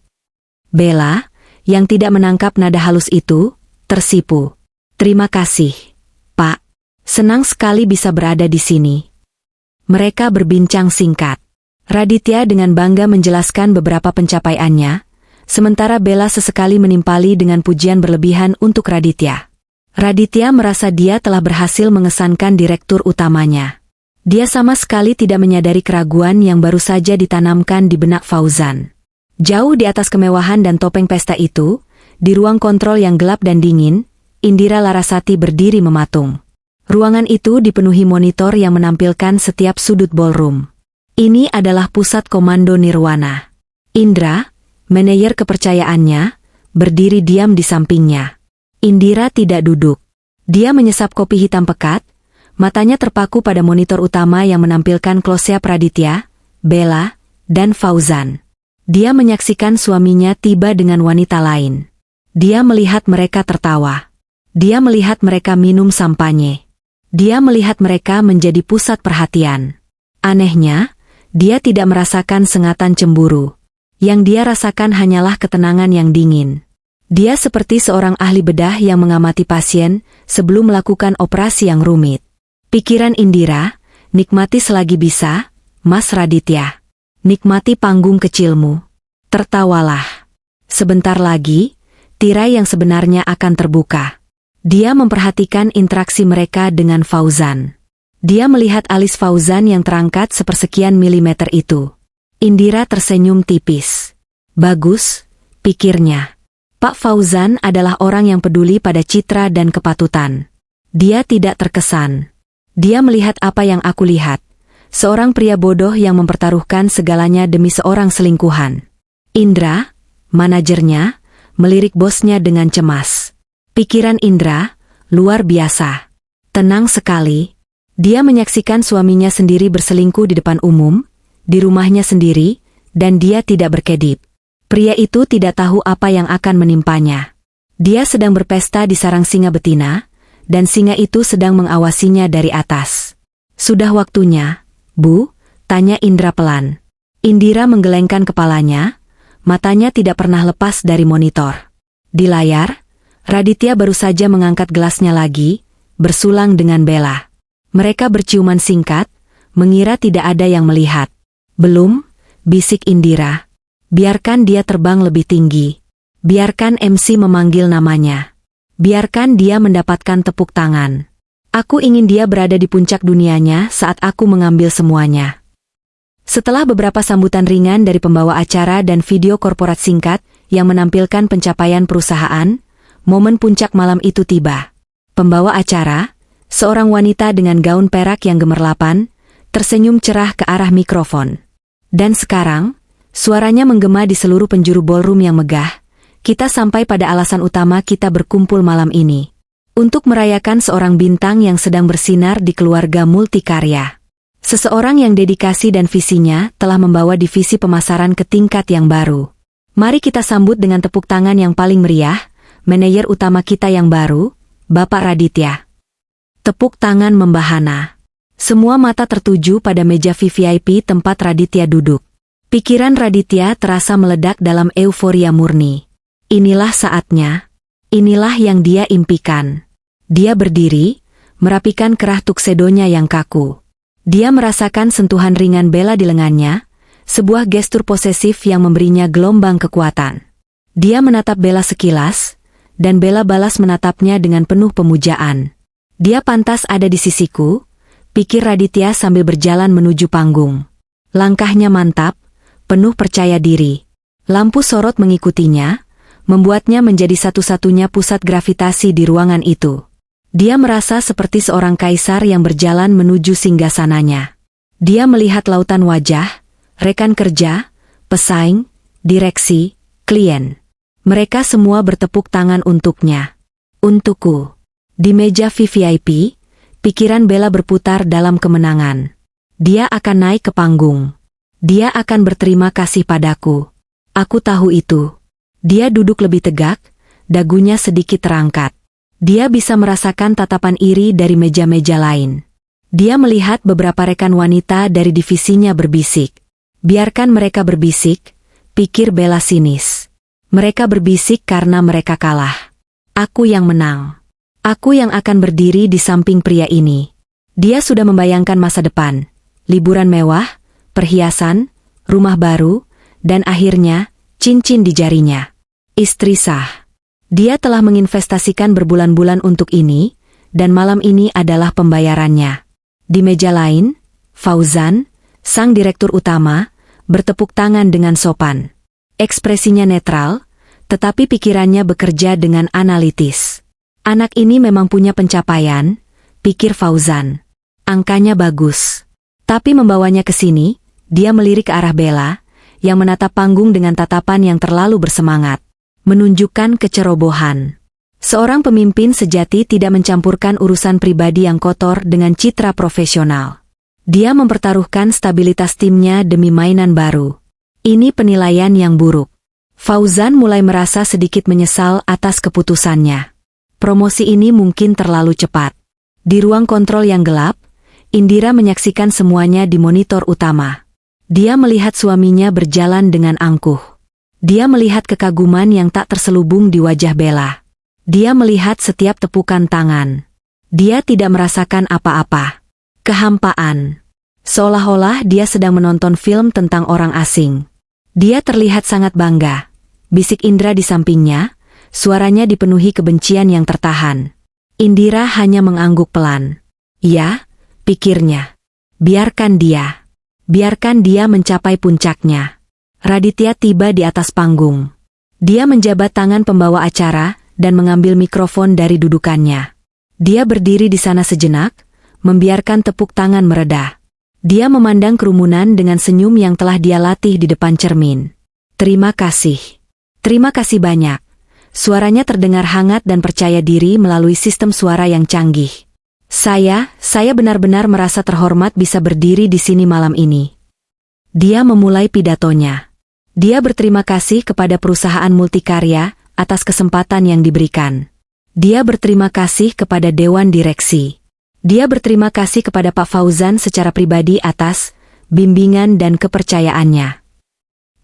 Speaker 1: Bella, yang tidak menangkap nada halus itu, tersipu. "Terima kasih, Pak." Senang sekali bisa berada di sini. Mereka berbincang singkat. Raditya dengan bangga menjelaskan beberapa pencapaiannya, sementara Bella sesekali menimpali dengan pujian berlebihan untuk Raditya. Raditya merasa dia telah berhasil mengesankan direktur utamanya. Dia sama sekali tidak menyadari keraguan yang baru saja ditanamkan di benak Fauzan. Jauh di atas kemewahan dan topeng pesta itu, di ruang kontrol yang gelap dan dingin, Indira Larasati berdiri mematung. Ruangan itu dipenuhi monitor yang menampilkan setiap sudut ballroom. Ini adalah pusat komando Nirwana. Indra, manajer kepercayaannya, berdiri diam di sampingnya. Indira tidak duduk. Dia menyesap kopi hitam pekat, matanya terpaku pada monitor utama yang menampilkan close-up Raditya, Bella, dan Fauzan. Dia menyaksikan suaminya tiba dengan wanita lain. Dia melihat mereka tertawa. Dia melihat mereka minum sampanye. Dia melihat mereka menjadi pusat perhatian. Anehnya, dia tidak merasakan sengatan cemburu. Yang dia rasakan hanyalah ketenangan yang dingin. Dia seperti seorang ahli bedah yang mengamati pasien sebelum melakukan operasi yang rumit. Pikiran Indira, nikmati selagi bisa, Mas Raditya. Nikmati panggung kecilmu. Tertawalah. Sebentar lagi, tirai yang sebenarnya akan terbuka. Dia memperhatikan interaksi mereka dengan Fauzan. Dia melihat alis Fauzan yang terangkat sepersekian milimeter itu. Indira tersenyum tipis. Bagus, pikirnya. Pak Fauzan adalah orang yang peduli pada citra dan kepatutan. Dia tidak terkesan. Dia melihat apa yang aku lihat. Seorang pria bodoh yang mempertaruhkan segalanya demi seorang selingkuhan. Indra, manajernya, melirik bosnya dengan cemas. Pikiran Indra, luar biasa. Tenang sekali. Dia menyaksikan suaminya sendiri berselingkuh di depan umum, di rumahnya sendiri, dan dia tidak berkedip. Pria itu tidak tahu apa yang akan menimpanya. Dia sedang berpesta di sarang singa betina, dan singa itu sedang mengawasinya dari atas. Sudah waktunya, Bu, tanya Indra pelan. Indira menggelengkan kepalanya, matanya tidak pernah lepas dari monitor. Di layar, Raditya baru saja mengangkat gelasnya lagi, bersulang dengan Bella. Mereka berciuman singkat, mengira tidak ada yang melihat. Belum, bisik Indira. Biarkan dia terbang lebih tinggi. Biarkan MC memanggil namanya. Biarkan dia mendapatkan tepuk tangan. Aku ingin dia berada di puncak dunianya saat aku mengambil semuanya. Setelah beberapa sambutan ringan dari pembawa acara dan video korporat singkat yang menampilkan pencapaian perusahaan, momen puncak malam itu tiba. Pembawa acara, seorang wanita dengan gaun perak yang gemerlapan, tersenyum cerah ke arah mikrofon. Dan sekarang, suaranya menggema di seluruh penjuru ballroom yang megah. Kita sampai pada alasan utama kita berkumpul malam ini. Untuk merayakan seorang bintang yang sedang bersinar di keluarga multikarya. Seseorang yang dedikasi dan visinya telah membawa divisi pemasaran ke tingkat yang baru. Mari kita sambut dengan tepuk tangan yang paling meriah, manajer utama kita yang baru, Bapak Raditya. Tepuk tangan membahana. Semua mata tertuju pada meja VIP tempat Raditya duduk. Pikiran Raditya terasa meledak dalam euforia murni. Inilah saatnya. Inilah yang dia impikan. Dia berdiri, merapikan kerah tuksedonya yang kaku. Dia merasakan sentuhan ringan Bella di lengannya, sebuah gestur posesif yang memberinya gelombang kekuatan. Dia menatap Bella sekilas, dan Bella balas menatapnya dengan penuh pemujaan. Dia pantas ada di sisiku, pikir Raditya sambil berjalan menuju panggung. Langkahnya mantap, penuh percaya diri. Lampu sorot mengikutinya, membuatnya menjadi satu-satunya pusat gravitasi di ruangan itu. Dia merasa seperti seorang kaisar yang berjalan menuju singgasananya. Dia melihat lautan wajah, rekan kerja, pesaing, direksi, klien. Mereka semua bertepuk tangan untuknya. Untukku. Di meja VIP, pikiran Bella berputar dalam kemenangan. Dia akan naik ke panggung. Dia akan berterima kasih padaku. Aku tahu itu. Dia duduk lebih tegak, dagunya sedikit terangkat. Dia bisa merasakan tatapan iri dari meja-meja lain. Dia melihat beberapa rekan wanita dari divisinya berbisik. Biarkan mereka berbisik, pikir Bella sinis. Mereka berbisik karena mereka kalah. Aku yang menang. Aku yang akan berdiri di samping pria ini. Dia sudah membayangkan masa depan, liburan mewah, perhiasan, rumah baru, dan akhirnya, cincin di jarinya. Istri sah. Dia telah menginvestasikan berbulan-bulan untuk ini, dan malam ini adalah pembayarannya. Di meja lain, Fauzan, sang direktur utama, bertepuk tangan dengan sopan. Ekspresinya netral, tetapi pikirannya bekerja dengan analitis. Anak ini memang punya pencapaian, pikir Fauzan. Angkanya bagus. Tapi membawanya ke sini, dia melirik ke arah Bella, yang menatap panggung dengan tatapan yang terlalu bersemangat. Menunjukkan kecerobohan. Seorang pemimpin sejati tidak mencampurkan urusan pribadi yang kotor dengan citra profesional. Dia mempertaruhkan stabilitas timnya demi mainan baru. Ini penilaian yang buruk. Fauzan mulai merasa sedikit menyesal atas keputusannya. Promosi ini mungkin terlalu cepat. Di ruang kontrol yang gelap, Indira menyaksikan semuanya di monitor utama. Dia melihat suaminya berjalan dengan angkuh. Dia melihat kekaguman yang tak terselubung di wajah Bella. Dia melihat setiap tepukan tangan. Dia tidak merasakan apa-apa. Kehampaan. Seolah-olah dia sedang menonton film tentang orang asing. Dia terlihat sangat bangga. Bisik Indra di sampingnya, suaranya dipenuhi kebencian yang tertahan. Indira hanya mengangguk pelan. Ya, pikirnya. Biarkan dia. Biarkan dia mencapai puncaknya. Raditya tiba di atas panggung. Dia menjabat tangan pembawa acara dan mengambil mikrofon dari dudukannya. Dia berdiri di sana sejenak, membiarkan tepuk tangan mereda. Dia memandang kerumunan dengan senyum yang telah dia latih di depan cermin. Terima kasih. Terima kasih banyak. Suaranya terdengar hangat dan percaya diri melalui sistem suara yang canggih. Saya benar-benar merasa terhormat bisa berdiri di sini malam ini. Dia memulai pidatonya. Dia berterima kasih kepada perusahaan multikarya atas kesempatan yang diberikan. Dia berterima kasih kepada Dewan Direksi. Dia berterima kasih kepada Pak Fauzan secara pribadi atas bimbingan dan kepercayaannya.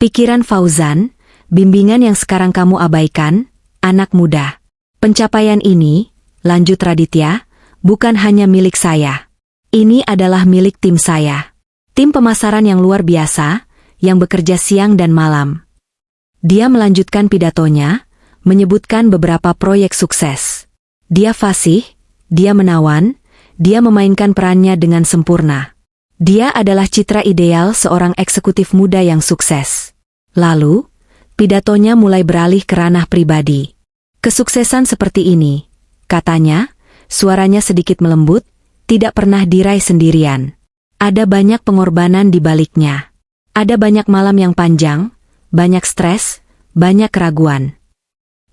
Speaker 1: Pikiran Fauzan, bimbingan yang sekarang kamu abaikan, anak muda. Pencapaian ini, lanjut Raditya, bukan hanya milik saya. Ini adalah milik tim saya. Tim pemasaran yang luar biasa, yang bekerja siang dan malam. Dia melanjutkan pidatonya, menyebutkan beberapa proyek sukses. Dia fasih, dia menawan, dia memainkan perannya dengan sempurna. Dia adalah citra ideal seorang eksekutif muda yang sukses. Lalu, pidatonya mulai beralih ke ranah pribadi. Kesuksesan seperti ini, katanya, suaranya sedikit melembut, tidak pernah diraih sendirian. Ada banyak pengorbanan di baliknya. Ada banyak malam yang panjang, banyak stres, banyak keraguan.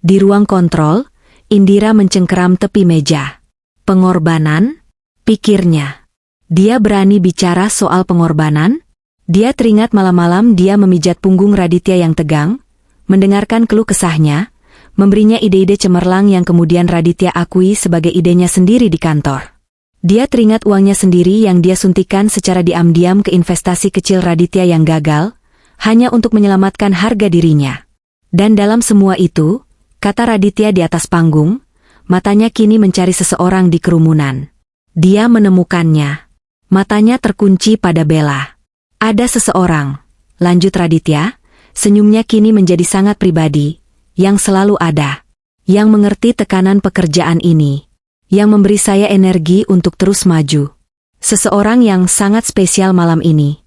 Speaker 1: Di ruang kontrol, Indira mencengkeram tepi meja. Pengorbanan? Pikirnya. Dia berani bicara soal pengorbanan? Dia teringat malam-malam dia memijat punggung Raditya yang tegang, mendengarkan keluh kesahnya, memberinya ide-ide cemerlang yang kemudian Raditya akui sebagai idenya sendiri di kantor. Dia teringat uangnya sendiri yang dia suntikan secara diam-diam ke investasi kecil Raditya yang gagal, hanya untuk menyelamatkan harga dirinya. Dan dalam semua itu, kata Raditya di atas panggung, matanya kini mencari seseorang di kerumunan. Dia menemukannya. Matanya terkunci pada Bella. Ada seseorang, lanjut Raditya, senyumnya kini menjadi sangat pribadi, yang selalu ada, yang mengerti tekanan pekerjaan ini, yang memberi saya energi untuk terus maju. Seseorang yang sangat spesial malam ini.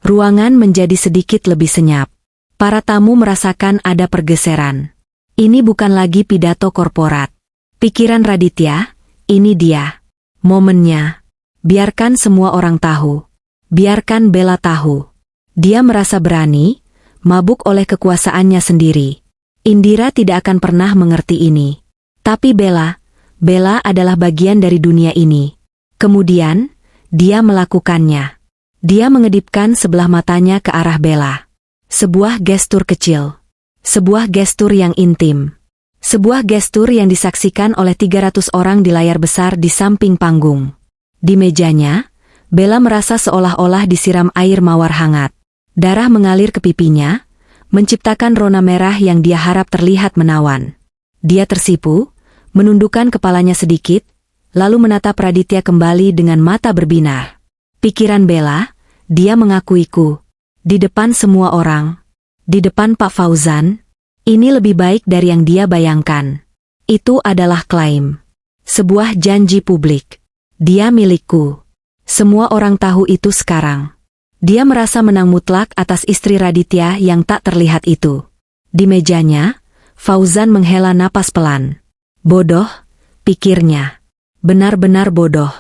Speaker 1: Ruangan menjadi sedikit lebih senyap. Para tamu merasakan ada pergeseran. Ini bukan lagi pidato korporat. Pikiran Raditya, ini dia. Momennya. Biarkan semua orang tahu. Biarkan Bella tahu. Dia merasa berani, mabuk oleh kekuasaannya sendiri. Indira tidak akan pernah mengerti ini. Tapi Bella adalah bagian dari dunia ini. Kemudian, dia melakukannya. Dia mengedipkan sebelah matanya ke arah Bella. Sebuah gestur kecil. Sebuah gestur yang intim. Sebuah gestur yang disaksikan oleh 300 orang di layar besar di samping panggung. Di mejanya, Bella merasa seolah-olah disiram air mawar hangat. Darah mengalir ke pipinya, menciptakan rona merah yang dia harap terlihat menawan. Dia tersipu, menundukkan kepalanya sedikit, lalu menatap Raditya kembali dengan mata berbinar. Pikiran Bella, dia mengakuiku. Di depan semua orang. Di depan Pak Fauzan. Ini lebih baik dari yang dia bayangkan. Itu adalah klaim. Sebuah janji publik. Dia milikku. Semua orang tahu itu sekarang. Dia merasa menang mutlak atas istri Raditya yang tak terlihat itu. Di mejanya, Fauzan menghela napas pelan. Bodoh, pikirnya. Benar-benar bodoh.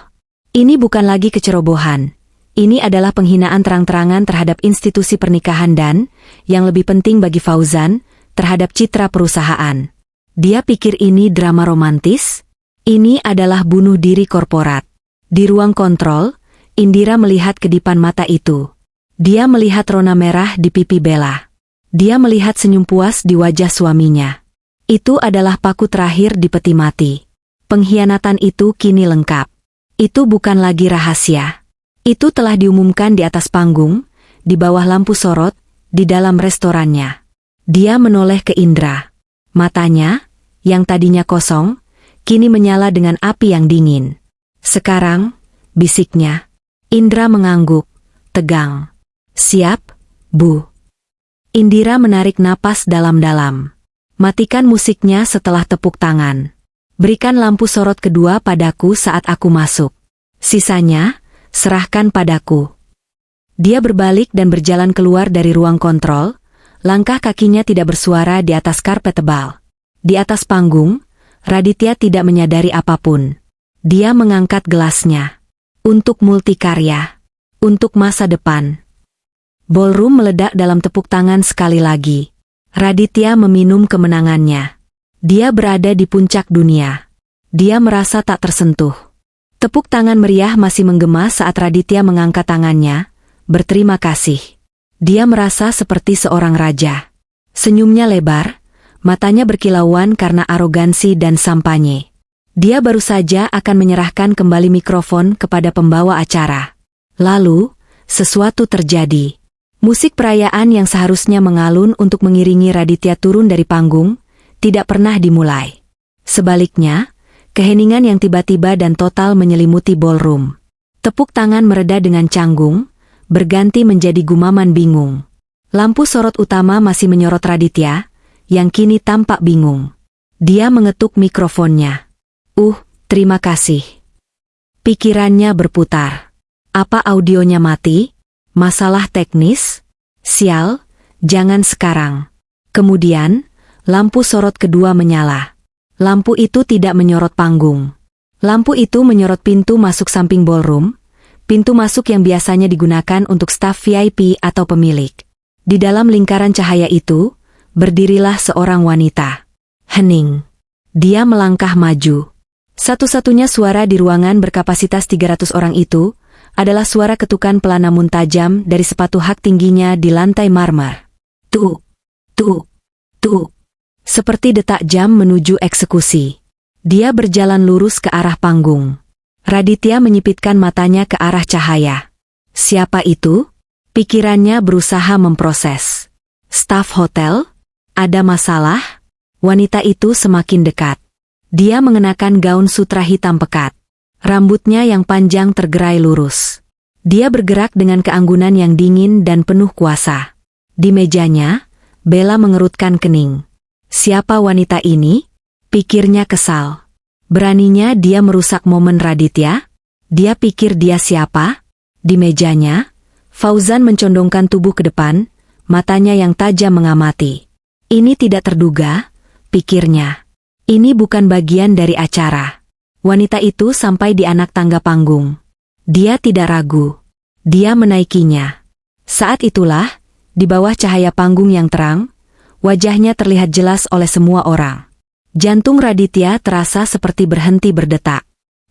Speaker 1: Ini bukan lagi kecerobohan. Ini adalah penghinaan terang-terangan terhadap institusi pernikahan dan, yang lebih penting bagi Fauzan, terhadap citra perusahaan. Dia pikir ini drama romantis? Ini adalah bunuh diri korporat. Di ruang kontrol, Indira melihat kedipan mata itu. Dia melihat rona merah di pipi Bella. Dia melihat senyum puas di wajah suaminya. Itu adalah paku terakhir di peti mati. Pengkhianatan itu kini lengkap. Itu bukan lagi rahasia. Itu telah diumumkan di atas panggung, di bawah lampu sorot, di dalam restorannya. Dia menoleh ke Indra. Matanya, yang tadinya kosong, kini menyala dengan api yang dingin. Sekarang, bisiknya. Indra mengangguk, tegang. Siap, Bu. Indira menarik napas dalam-dalam. Matikan musiknya setelah tepuk tangan. Berikan lampu sorot kedua padaku saat aku masuk. Sisanya, serahkan padaku. Dia berbalik dan berjalan keluar dari ruang kontrol, langkah kakinya tidak bersuara di atas karpet tebal. Di atas panggung, Raditya tidak menyadari apapun. Dia mengangkat gelasnya. Untuk multikarya. Untuk masa depan. Ballroom meledak dalam tepuk tangan sekali lagi. Raditya meminum kemenangannya. Dia berada di puncak dunia. Dia merasa tak tersentuh. Tepuk tangan meriah masih menggema saat Raditya mengangkat tangannya, berterima kasih. Dia merasa seperti seorang raja. Senyumnya lebar, matanya berkilauan karena arogansi dan sampanye. Dia baru saja akan menyerahkan kembali mikrofon kepada pembawa acara. Lalu, sesuatu terjadi. Musik perayaan yang seharusnya mengalun untuk mengiringi Raditya turun dari panggung, tidak pernah dimulai. Sebaliknya, keheningan yang tiba-tiba dan total menyelimuti ballroom. Tepuk tangan mereda dengan canggung, berganti menjadi gumaman bingung. Lampu sorot utama masih menyorot Raditya, yang kini tampak bingung. Dia mengetuk mikrofonnya. Terima kasih. Pikirannya berputar. Apa audionya mati? Masalah teknis? Sial, jangan sekarang. Kemudian, lampu sorot kedua menyala. Lampu itu tidak menyorot panggung. Lampu itu menyorot pintu masuk samping ballroom, pintu masuk yang biasanya digunakan untuk staf VIP atau pemilik. Di dalam lingkaran cahaya itu, berdirilah seorang wanita. Hening. Dia melangkah maju. Satu-satunya suara di ruangan berkapasitas 300 orang itu adalah suara ketukan pelan namun tajam dari sepatu hak tingginya di lantai marmer. Tuk, tuk, tuk. Seperti detak jam menuju eksekusi. Dia berjalan lurus ke arah panggung. Raditya menyipitkan matanya ke arah cahaya. Siapa itu? Pikirannya berusaha memproses. Staf hotel? Ada masalah? Wanita itu semakin dekat. Dia mengenakan gaun sutra hitam pekat. Rambutnya yang panjang tergerai lurus. Dia bergerak dengan keanggunan yang dingin dan penuh kuasa. Di mejanya, Bella mengerutkan kening. Siapa wanita ini? Pikirnya kesal. Beraninya dia merusak momen Raditya? Dia pikir dia siapa? Di mejanya, Fauzan mencondongkan tubuh ke depan, matanya yang tajam mengamati. Ini tidak terduga, pikirnya. Ini bukan bagian dari acara. Wanita itu sampai di anak tangga panggung. Dia tidak ragu. Dia menaikinya. Saat itulah, di bawah cahaya panggung yang terang, wajahnya terlihat jelas oleh semua orang. Jantung Raditya terasa seperti berhenti berdetak.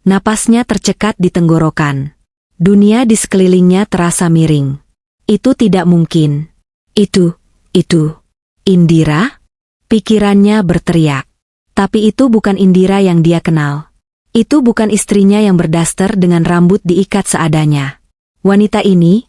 Speaker 1: Napasnya tercekat di tenggorokan. Dunia di sekelilingnya terasa miring. Itu tidak mungkin. Itu. Indira? Pikirannya berteriak. Tapi itu bukan Indira yang dia kenal. Itu bukan istrinya yang berdaster dengan rambut diikat seadanya. Wanita ini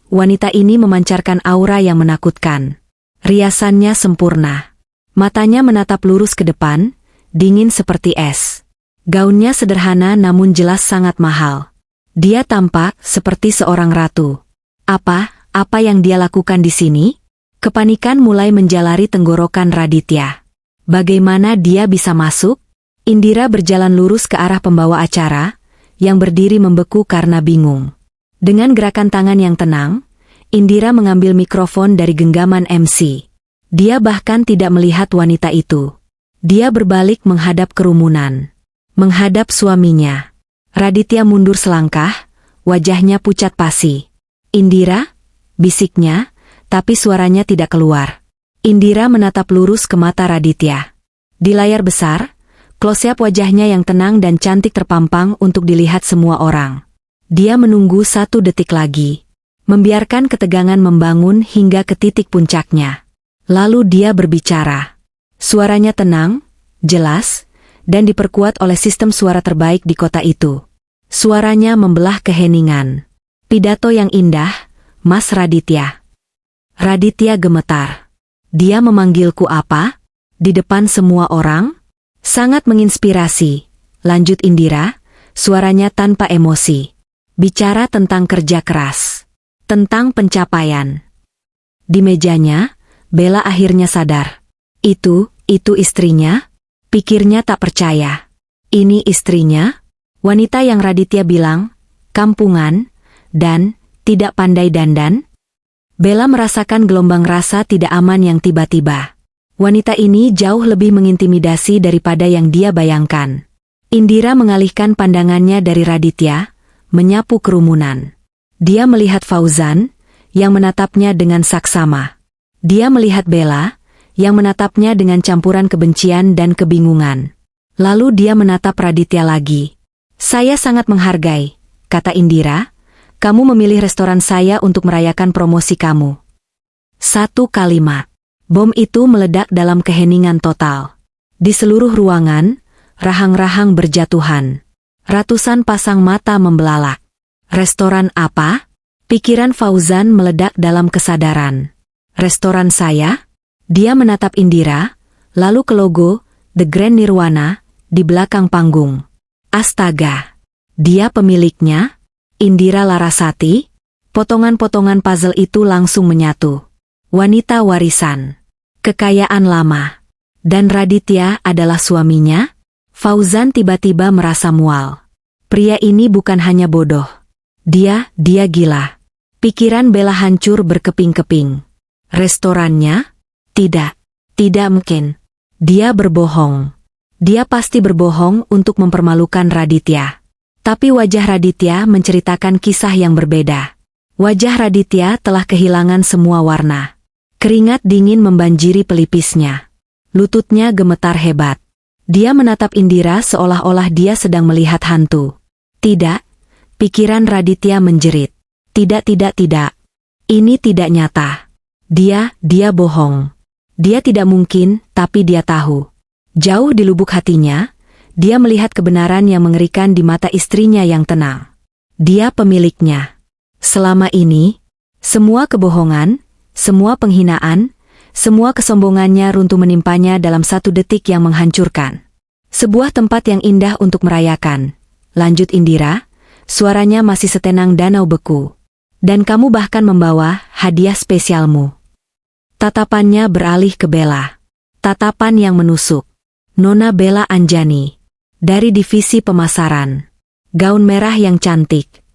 Speaker 1: memancarkan aura yang menakutkan. Riasannya sempurna. Matanya menatap lurus ke depan, dingin seperti es. Gaunnya sederhana namun jelas sangat mahal. Dia tampak seperti seorang ratu. Apa yang dia lakukan di sini? Kepanikan mulai menjalari tenggorokan Raditya. Bagaimana dia bisa masuk? Indira berjalan lurus ke arah pembawa acara, yang berdiri membeku karena bingung. Dengan gerakan tangan yang tenang, Indira mengambil mikrofon dari genggaman MC. Dia bahkan tidak melihat wanita itu. Dia berbalik menghadap kerumunan. Menghadap suaminya. Raditya mundur selangkah, wajahnya pucat pasi. "Indira?" bisiknya, tapi suaranya tidak keluar. Indira menatap lurus ke mata Raditya. Di layar besar, close-up wajahnya yang tenang dan cantik terpampang untuk dilihat semua orang. Dia menunggu 1 detik lagi, membiarkan ketegangan membangun hingga ke titik puncaknya. Lalu dia berbicara. Suaranya tenang, jelas, dan diperkuat oleh sistem suara terbaik di kota itu. Suaranya membelah keheningan. "Pidato yang indah, Mas Raditya." Raditya gemetar. "Dia memanggilku apa? Di depan semua orang?" "Sangat menginspirasi," lanjut Indira, suaranya tanpa emosi. "Bicara tentang kerja keras. Tentang pencapaian." Di mejanya, Bella akhirnya sadar. Itu istrinya? Pikirnya tak percaya. Ini istrinya? Wanita yang Raditya bilang, kampungan, dan tidak pandai dandan? Bella merasakan gelombang rasa tidak aman yang tiba-tiba. Wanita ini jauh lebih mengintimidasi daripada yang dia bayangkan. Indira mengalihkan pandangannya dari Raditya, menyapu kerumunan. Dia melihat Fauzan, yang menatapnya dengan saksama. Dia melihat Bella, yang menatapnya dengan campuran kebencian dan kebingungan. Lalu dia menatap Raditya lagi. "Saya sangat menghargai," kata Indira, "kamu memilih restoran saya untuk merayakan promosi kamu." 1 kalimat. Bom itu meledak dalam keheningan total. Di seluruh ruangan, rahang-rahang berjatuhan. Ratusan pasang mata membelalak. Restoran apa? Pikiran Fauzan meledak dalam kesadaran. Restoran saya? Dia menatap Indira, lalu ke logo The Grand Nirwana di belakang panggung. Astaga! Dia pemiliknya? Indira Larasati? Potongan-potongan puzzle itu langsung menyatu. Wanita warisan. Kekayaan lama. Dan Raditya adalah suaminya? Fauzan tiba-tiba merasa mual. Pria ini bukan hanya bodoh. Dia gila. Pikiran Bella hancur berkeping-keping. Restorannya? Tidak mungkin. Dia berbohong. Dia pasti berbohong untuk mempermalukan Raditya. Tapi wajah Raditya menceritakan kisah yang berbeda. Wajah Raditya telah kehilangan semua warna. Keringat dingin membanjiri pelipisnya. Lututnya gemetar hebat. Dia menatap Indira seolah-olah dia sedang melihat hantu. "Tidak," pikiran Raditya menjerit. Tidak. Ini tidak nyata. Dia bohong. Dia tidak mungkin, tapi dia tahu. Jauh di lubuk hatinya, dia melihat kebenaran yang mengerikan di mata istrinya yang tenang. Dia pemiliknya. Selama ini, semua kebohongan, semua penghinaan, semua kesombongannya runtuh menimpanya dalam 1 detik yang menghancurkan. "Sebuah tempat yang indah untuk merayakan," lanjut Indira, suaranya masih setenang danau beku. "Dan kamu bahkan membawa hadiah spesialmu." Tatapannya beralih ke Bella. Tatapan yang menusuk. Nona Bella Anjani. Dari divisi pemasaran. Gaun merah yang cantik.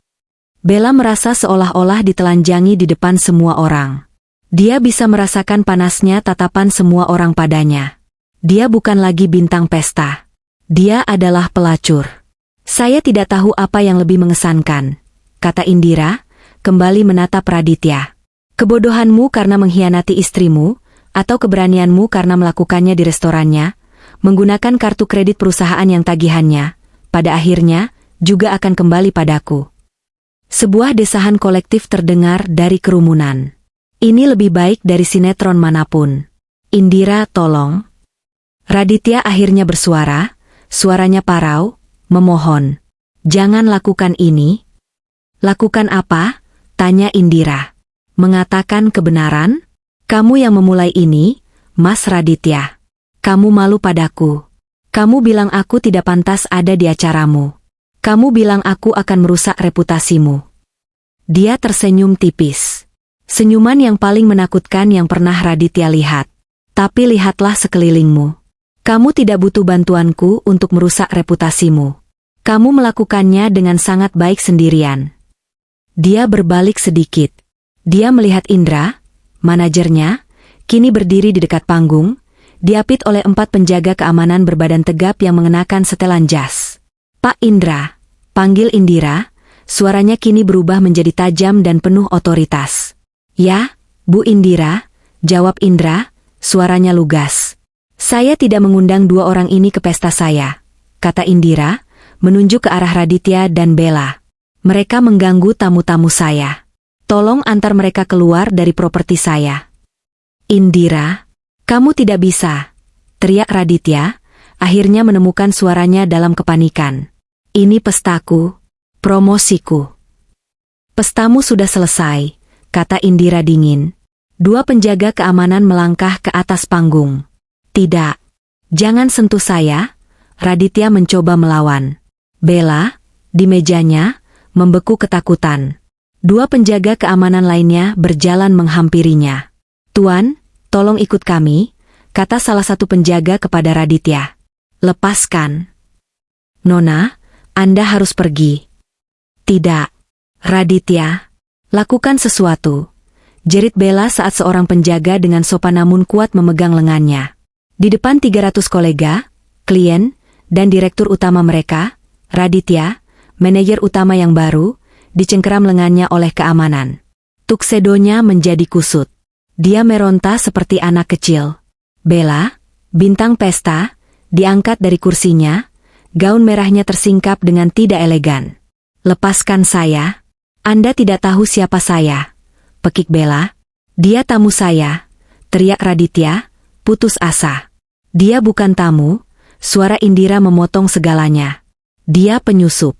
Speaker 1: Bella merasa seolah-olah ditelanjangi di depan semua orang. Dia bisa merasakan panasnya tatapan semua orang padanya. Dia bukan lagi bintang pesta. Dia adalah pelacur. "Saya tidak tahu apa yang lebih mengesankan," kata Indira, kembali menatap Raditya. "Kebodohanmu karena mengkhianati istrimu, atau keberanianmu karena melakukannya di restorannya, menggunakan kartu kredit perusahaan yang tagihannya, pada akhirnya, juga akan kembali padaku." Sebuah desahan kolektif terdengar dari kerumunan. Ini lebih baik dari sinetron manapun. "Indira, tolong." Raditya akhirnya bersuara, suaranya parau, memohon. "Jangan lakukan ini." "Lakukan apa?" tanya Indira. "Mengatakan kebenaran? Kamu yang memulai ini, Mas Raditya. Kamu malu padaku. Kamu bilang aku tidak pantas ada di acaramu. Kamu bilang aku akan merusak reputasimu. Dia tersenyum tipis. Senyuman yang paling menakutkan yang pernah Raditya lihat. Tapi lihatlah sekelilingmu. Kamu tidak butuh bantuanku untuk merusak reputasimu. Kamu melakukannya dengan sangat baik sendirian. Dia berbalik sedikit. Dia melihat Indra, manajernya, kini berdiri di dekat panggung, diapit oleh 4 penjaga keamanan berbadan tegap yang mengenakan setelan jas. Pak Indra, panggil Indira, suaranya kini berubah menjadi tajam dan penuh otoritas. Ya, Bu Indira, jawab Indra, suaranya lugas. Saya tidak mengundang 2 orang ini ke pesta saya, kata Indira, menunjuk ke arah Raditya dan Bella. Mereka mengganggu tamu-tamu saya. Tolong antar mereka keluar dari properti saya. Indira, kamu tidak bisa, teriak Raditya, akhirnya menemukan suaranya dalam kepanikan. Ini pestaku, promosiku. Pestamu sudah selesai, kata Indira dingin. 2 penjaga keamanan melangkah ke atas panggung. Tidak, jangan sentuh saya, Raditya mencoba melawan. Bella, di mejanya, membeku ketakutan. 2 penjaga keamanan lainnya berjalan menghampirinya. Tuan, tolong ikut kami, kata salah satu penjaga kepada Raditya. Lepaskan. Nona, Anda harus pergi. Tidak. Raditya, lakukan sesuatu. Jerit Bella saat seorang penjaga dengan sopan namun kuat memegang lengannya. Di depan 300 kolega, klien, dan direktur utama mereka, Raditya, manajer utama yang baru, dicengkeram lengannya oleh keamanan. Tuksedonya menjadi kusut. Dia meronta seperti anak kecil. Bella, bintang pesta, diangkat dari kursinya, gaun merahnya tersingkap dengan tidak elegan. Lepaskan saya. Anda tidak tahu siapa saya, pekik Bella. Dia tamu saya, teriak Raditya, putus asa. Dia bukan tamu, suara Indira memotong segalanya. Dia penyusup.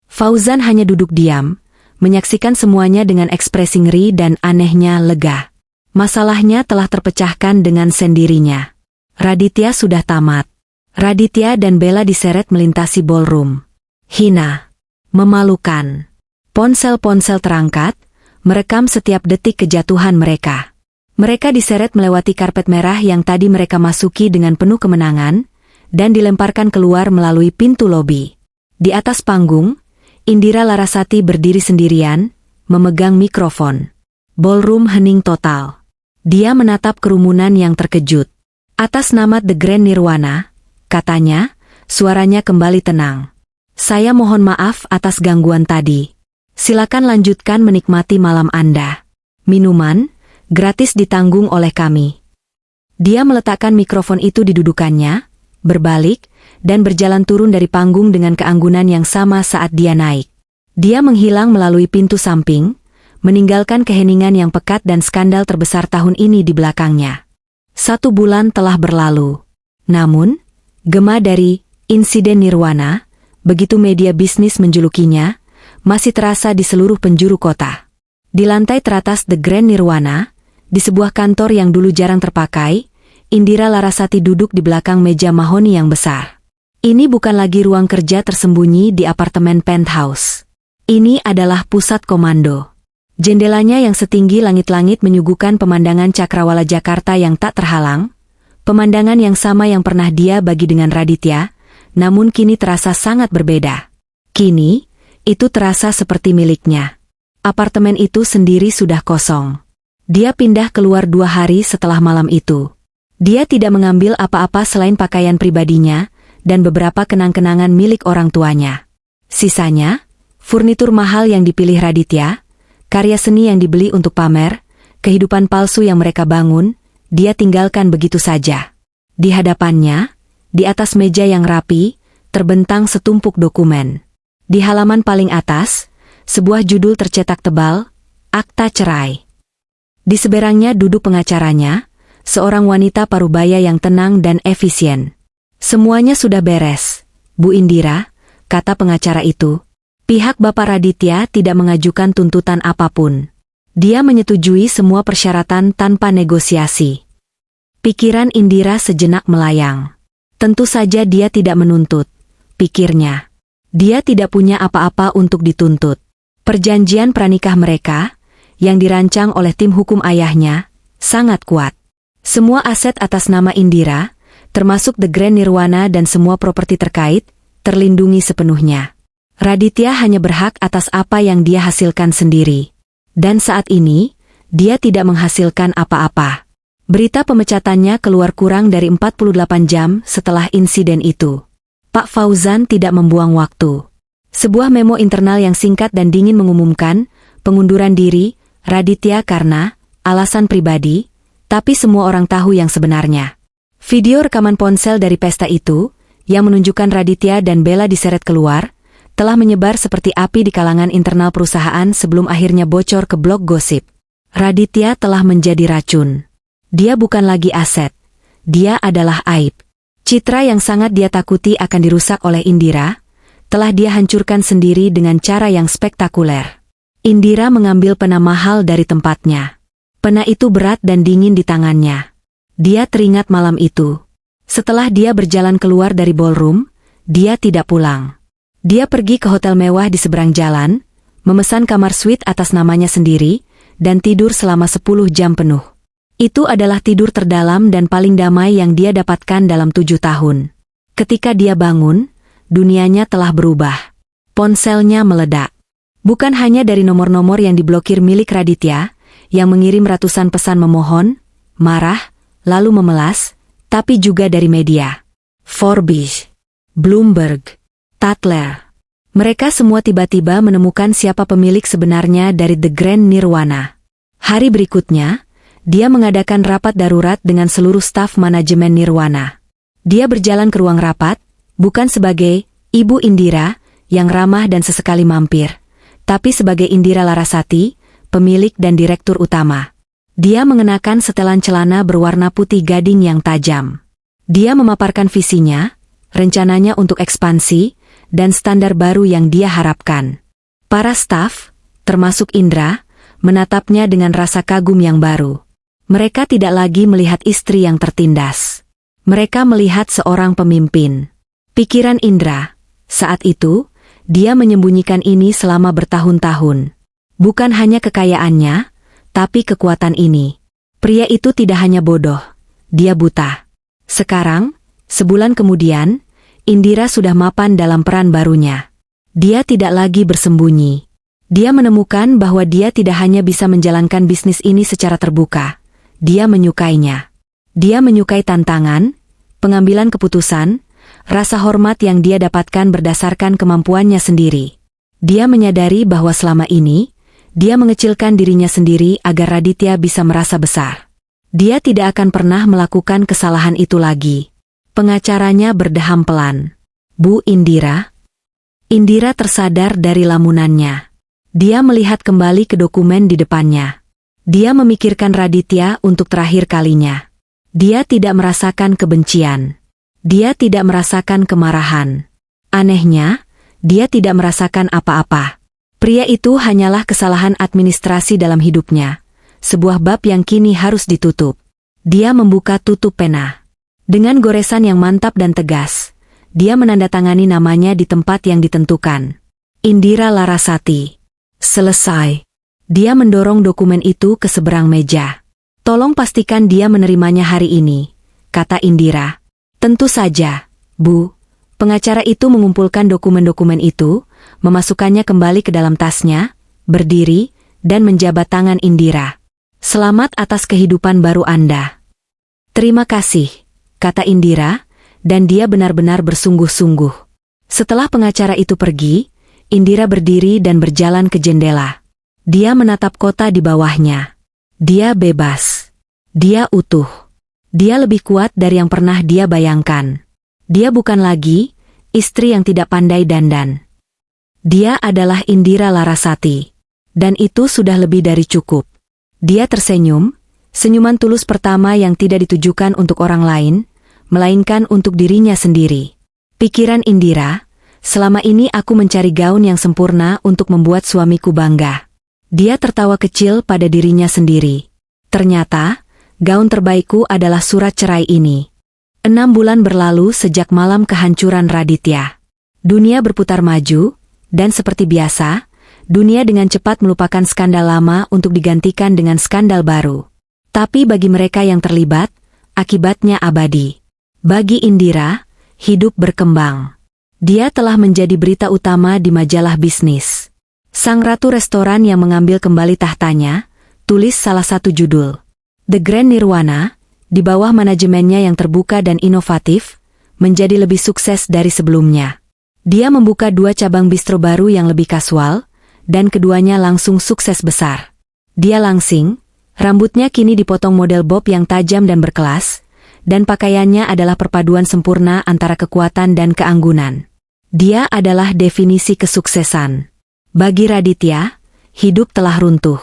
Speaker 1: Fauzan hanya duduk diam, menyaksikan semuanya dengan ekspresi ngeri dan anehnya lega. Masalahnya telah terpecahkan dengan sendirinya. Raditya sudah tamat. Raditya dan Bella diseret melintasi ballroom. Hina. Memalukan. Ponsel-ponsel terangkat, merekam setiap detik kejatuhan mereka. Mereka diseret melewati karpet merah yang tadi mereka masuki dengan penuh kemenangan, dan dilemparkan keluar melalui pintu lobi. Di atas panggung, Indira Larasati berdiri sendirian, memegang mikrofon. Ballroom hening total. Dia menatap kerumunan yang terkejut. Atas nama The Grand Nirwana, katanya, suaranya kembali tenang. Saya mohon maaf atas gangguan tadi. Silakan lanjutkan menikmati malam Anda. Minuman, gratis ditanggung oleh kami. Dia meletakkan mikrofon itu di dudukannya, berbalik, dan berjalan turun dari panggung dengan keanggunan yang sama saat dia naik. Dia menghilang melalui pintu samping, meninggalkan keheningan yang pekat dan skandal terbesar tahun ini di belakangnya. 1 bulan telah berlalu. Namun, gema dari insiden Nirwana, begitu media bisnis menjulukinya, masih terasa di seluruh penjuru kota. Di lantai teratas The Grand Nirwana, di sebuah kantor yang dulu jarang terpakai, Indira Larasati duduk di belakang meja mahoni yang besar. Ini bukan lagi ruang kerja tersembunyi di apartemen penthouse. Ini adalah pusat komando. Jendelanya yang setinggi langit-langit menyuguhkan pemandangan cakrawala Jakarta yang tak terhalang, pemandangan yang sama yang pernah dia bagi dengan Raditya, namun kini terasa sangat berbeda. Kini, itu terasa seperti miliknya. Apartemen itu sendiri sudah kosong. Dia pindah keluar 2 hari setelah malam itu. Dia tidak mengambil apa-apa selain pakaian pribadinya, dan beberapa kenang-kenangan milik orang tuanya. Sisanya, furnitur mahal yang dipilih Raditya, karya seni yang dibeli untuk pamer, kehidupan palsu yang mereka bangun, dia tinggalkan begitu saja. Di hadapannya, di atas meja yang rapi, terbentang setumpuk dokumen. Di halaman paling atas, sebuah judul tercetak tebal, Akta Cerai. Di seberangnya duduk pengacaranya, seorang wanita parubaya yang tenang dan efisien. Semuanya sudah beres, Bu Indira, kata pengacara itu. Pihak Bapak Raditya tidak mengajukan tuntutan apapun. Dia menyetujui semua persyaratan tanpa negosiasi. Pikiran Indira sejenak melayang. Tentu saja dia tidak menuntut, pikirnya. Dia tidak punya apa-apa untuk dituntut. Perjanjian pranikah mereka, yang dirancang oleh tim hukum ayahnya, sangat kuat. Semua aset atas nama Indira, termasuk The Grand Nirwana dan semua properti terkait, terlindungi sepenuhnya. Raditya hanya berhak atas apa yang dia hasilkan sendiri. Dan saat ini, dia tidak menghasilkan apa-apa. Berita pemecatannya keluar kurang dari 48 jam setelah insiden itu. Pak Fauzan tidak membuang waktu. Sebuah memo internal yang singkat dan dingin mengumumkan pengunduran diri Raditya karena alasan pribadi, tapi semua orang tahu yang sebenarnya. Video rekaman ponsel dari pesta itu, yang menunjukkan Raditya dan Bella diseret keluar, telah menyebar seperti api di kalangan internal perusahaan sebelum akhirnya bocor ke blog gosip. Raditya telah menjadi racun. Dia bukan lagi aset. Dia adalah aib. Citra yang sangat dia takuti akan dirusak oleh Indira, telah dia hancurkan sendiri dengan cara yang spektakuler. Indira mengambil pena mahal dari tempatnya. Pena itu berat dan dingin di tangannya. Dia teringat malam itu. Setelah dia berjalan keluar dari ballroom, dia tidak pulang. Dia pergi ke hotel mewah di seberang jalan, memesan kamar suite atas namanya sendiri, dan tidur selama 10 jam penuh. Itu adalah tidur terdalam dan paling damai yang dia dapatkan dalam 7 tahun. Ketika dia bangun, dunianya telah berubah. Ponselnya meledak. Bukan hanya dari nomor-nomor yang diblokir milik Raditya, yang mengirim ratusan pesan memohon, marah, lalu memelas, tapi juga dari media. Forbes, Bloomberg, Tatler. Mereka semua tiba-tiba menemukan siapa pemilik sebenarnya dari The Grand Nirwana. Hari berikutnya, dia mengadakan rapat darurat dengan seluruh staf manajemen Nirwana. Dia berjalan ke ruang rapat, bukan sebagai Ibu Indira, yang ramah dan sesekali mampir, tapi sebagai Indira Larasati, pemilik dan direktur utama. Dia mengenakan setelan celana berwarna putih gading yang tajam. Dia memaparkan visinya, rencananya untuk ekspansi, dan standar baru yang dia harapkan. Para staf, termasuk Indra, menatapnya dengan rasa kagum yang baru. Mereka tidak lagi melihat istri yang tertindas. Mereka melihat seorang pemimpin. Pikiran Indra, saat itu, dia menyembunyikan ini selama bertahun-tahun. Bukan hanya kekayaannya, tapi kekuatan ini. Pria itu tidak hanya bodoh, dia buta. Sekarang, sebulan kemudian, Indira sudah mapan dalam peran barunya. Dia tidak lagi bersembunyi. Dia menemukan bahwa dia tidak hanya bisa menjalankan bisnis ini secara terbuka. Dia menyukainya. Dia menyukai tantangan, pengambilan keputusan, rasa hormat yang dia dapatkan berdasarkan kemampuannya sendiri. Dia menyadari bahwa selama ini, dia mengecilkan dirinya sendiri agar Raditya bisa merasa besar. Dia tidak akan pernah melakukan kesalahan itu lagi. Pengacaranya berdeham pelan. Bu Indira? Indira tersadar dari lamunannya. Dia melihat kembali ke dokumen di depannya. Dia memikirkan Raditya untuk terakhir kalinya. Dia tidak merasakan kebencian. Dia tidak merasakan kemarahan. Anehnya, dia tidak merasakan apa-apa. Pria itu hanyalah kesalahan administrasi dalam hidupnya. Sebuah bab yang kini harus ditutup. Dia membuka tutup pena. Dengan goresan yang mantap dan tegas, dia menandatangani namanya di tempat yang ditentukan. Indira Larasati. Selesai. Dia mendorong dokumen itu ke seberang meja. Tolong pastikan dia menerimanya hari ini, kata Indira. Tentu saja, Bu. Pengacara itu mengumpulkan dokumen-dokumen itu, memasukkannya kembali ke dalam tasnya, berdiri, dan menjabat tangan Indira. Selamat atas kehidupan baru Anda. Terima kasih, kata Indira, dan dia benar-benar bersungguh-sungguh. Setelah pengacara itu pergi, Indira berdiri dan berjalan ke jendela. Dia menatap kota di bawahnya. Dia bebas. Dia utuh. Dia lebih kuat dari yang pernah dia bayangkan. Dia bukan lagi istri yang tidak pandai dandan. Dia adalah Indira Larasati. Dan itu sudah lebih dari cukup. Dia tersenyum, senyuman tulus pertama yang tidak ditujukan untuk orang lain, melainkan untuk dirinya sendiri. Pikiran Indira, selama ini aku mencari gaun yang sempurna untuk membuat suamiku bangga. Dia tertawa kecil pada dirinya sendiri. Ternyata, gaun terbaikku adalah surat cerai ini. 6 bulan berlalu sejak malam kehancuran Raditya. Dunia berputar maju, dan seperti biasa, dunia dengan cepat melupakan skandal lama untuk digantikan dengan skandal baru. Tapi bagi mereka yang terlibat, akibatnya abadi. Bagi Indira, hidup berkembang. Dia telah menjadi berita utama di majalah bisnis. Sang ratu restoran yang mengambil kembali tahtanya, tulis salah satu judul. The Grand Nirwana, di bawah manajemennya yang terbuka dan inovatif, menjadi lebih sukses dari sebelumnya. Dia membuka 2 cabang bistro baru yang lebih kasual, dan keduanya langsung sukses besar. Dia langsing, rambutnya kini dipotong model bob yang tajam dan berkelas, dan pakaiannya adalah perpaduan sempurna antara kekuatan dan keanggunan. Dia adalah definisi kesuksesan. Bagi Raditya, hidup telah runtuh.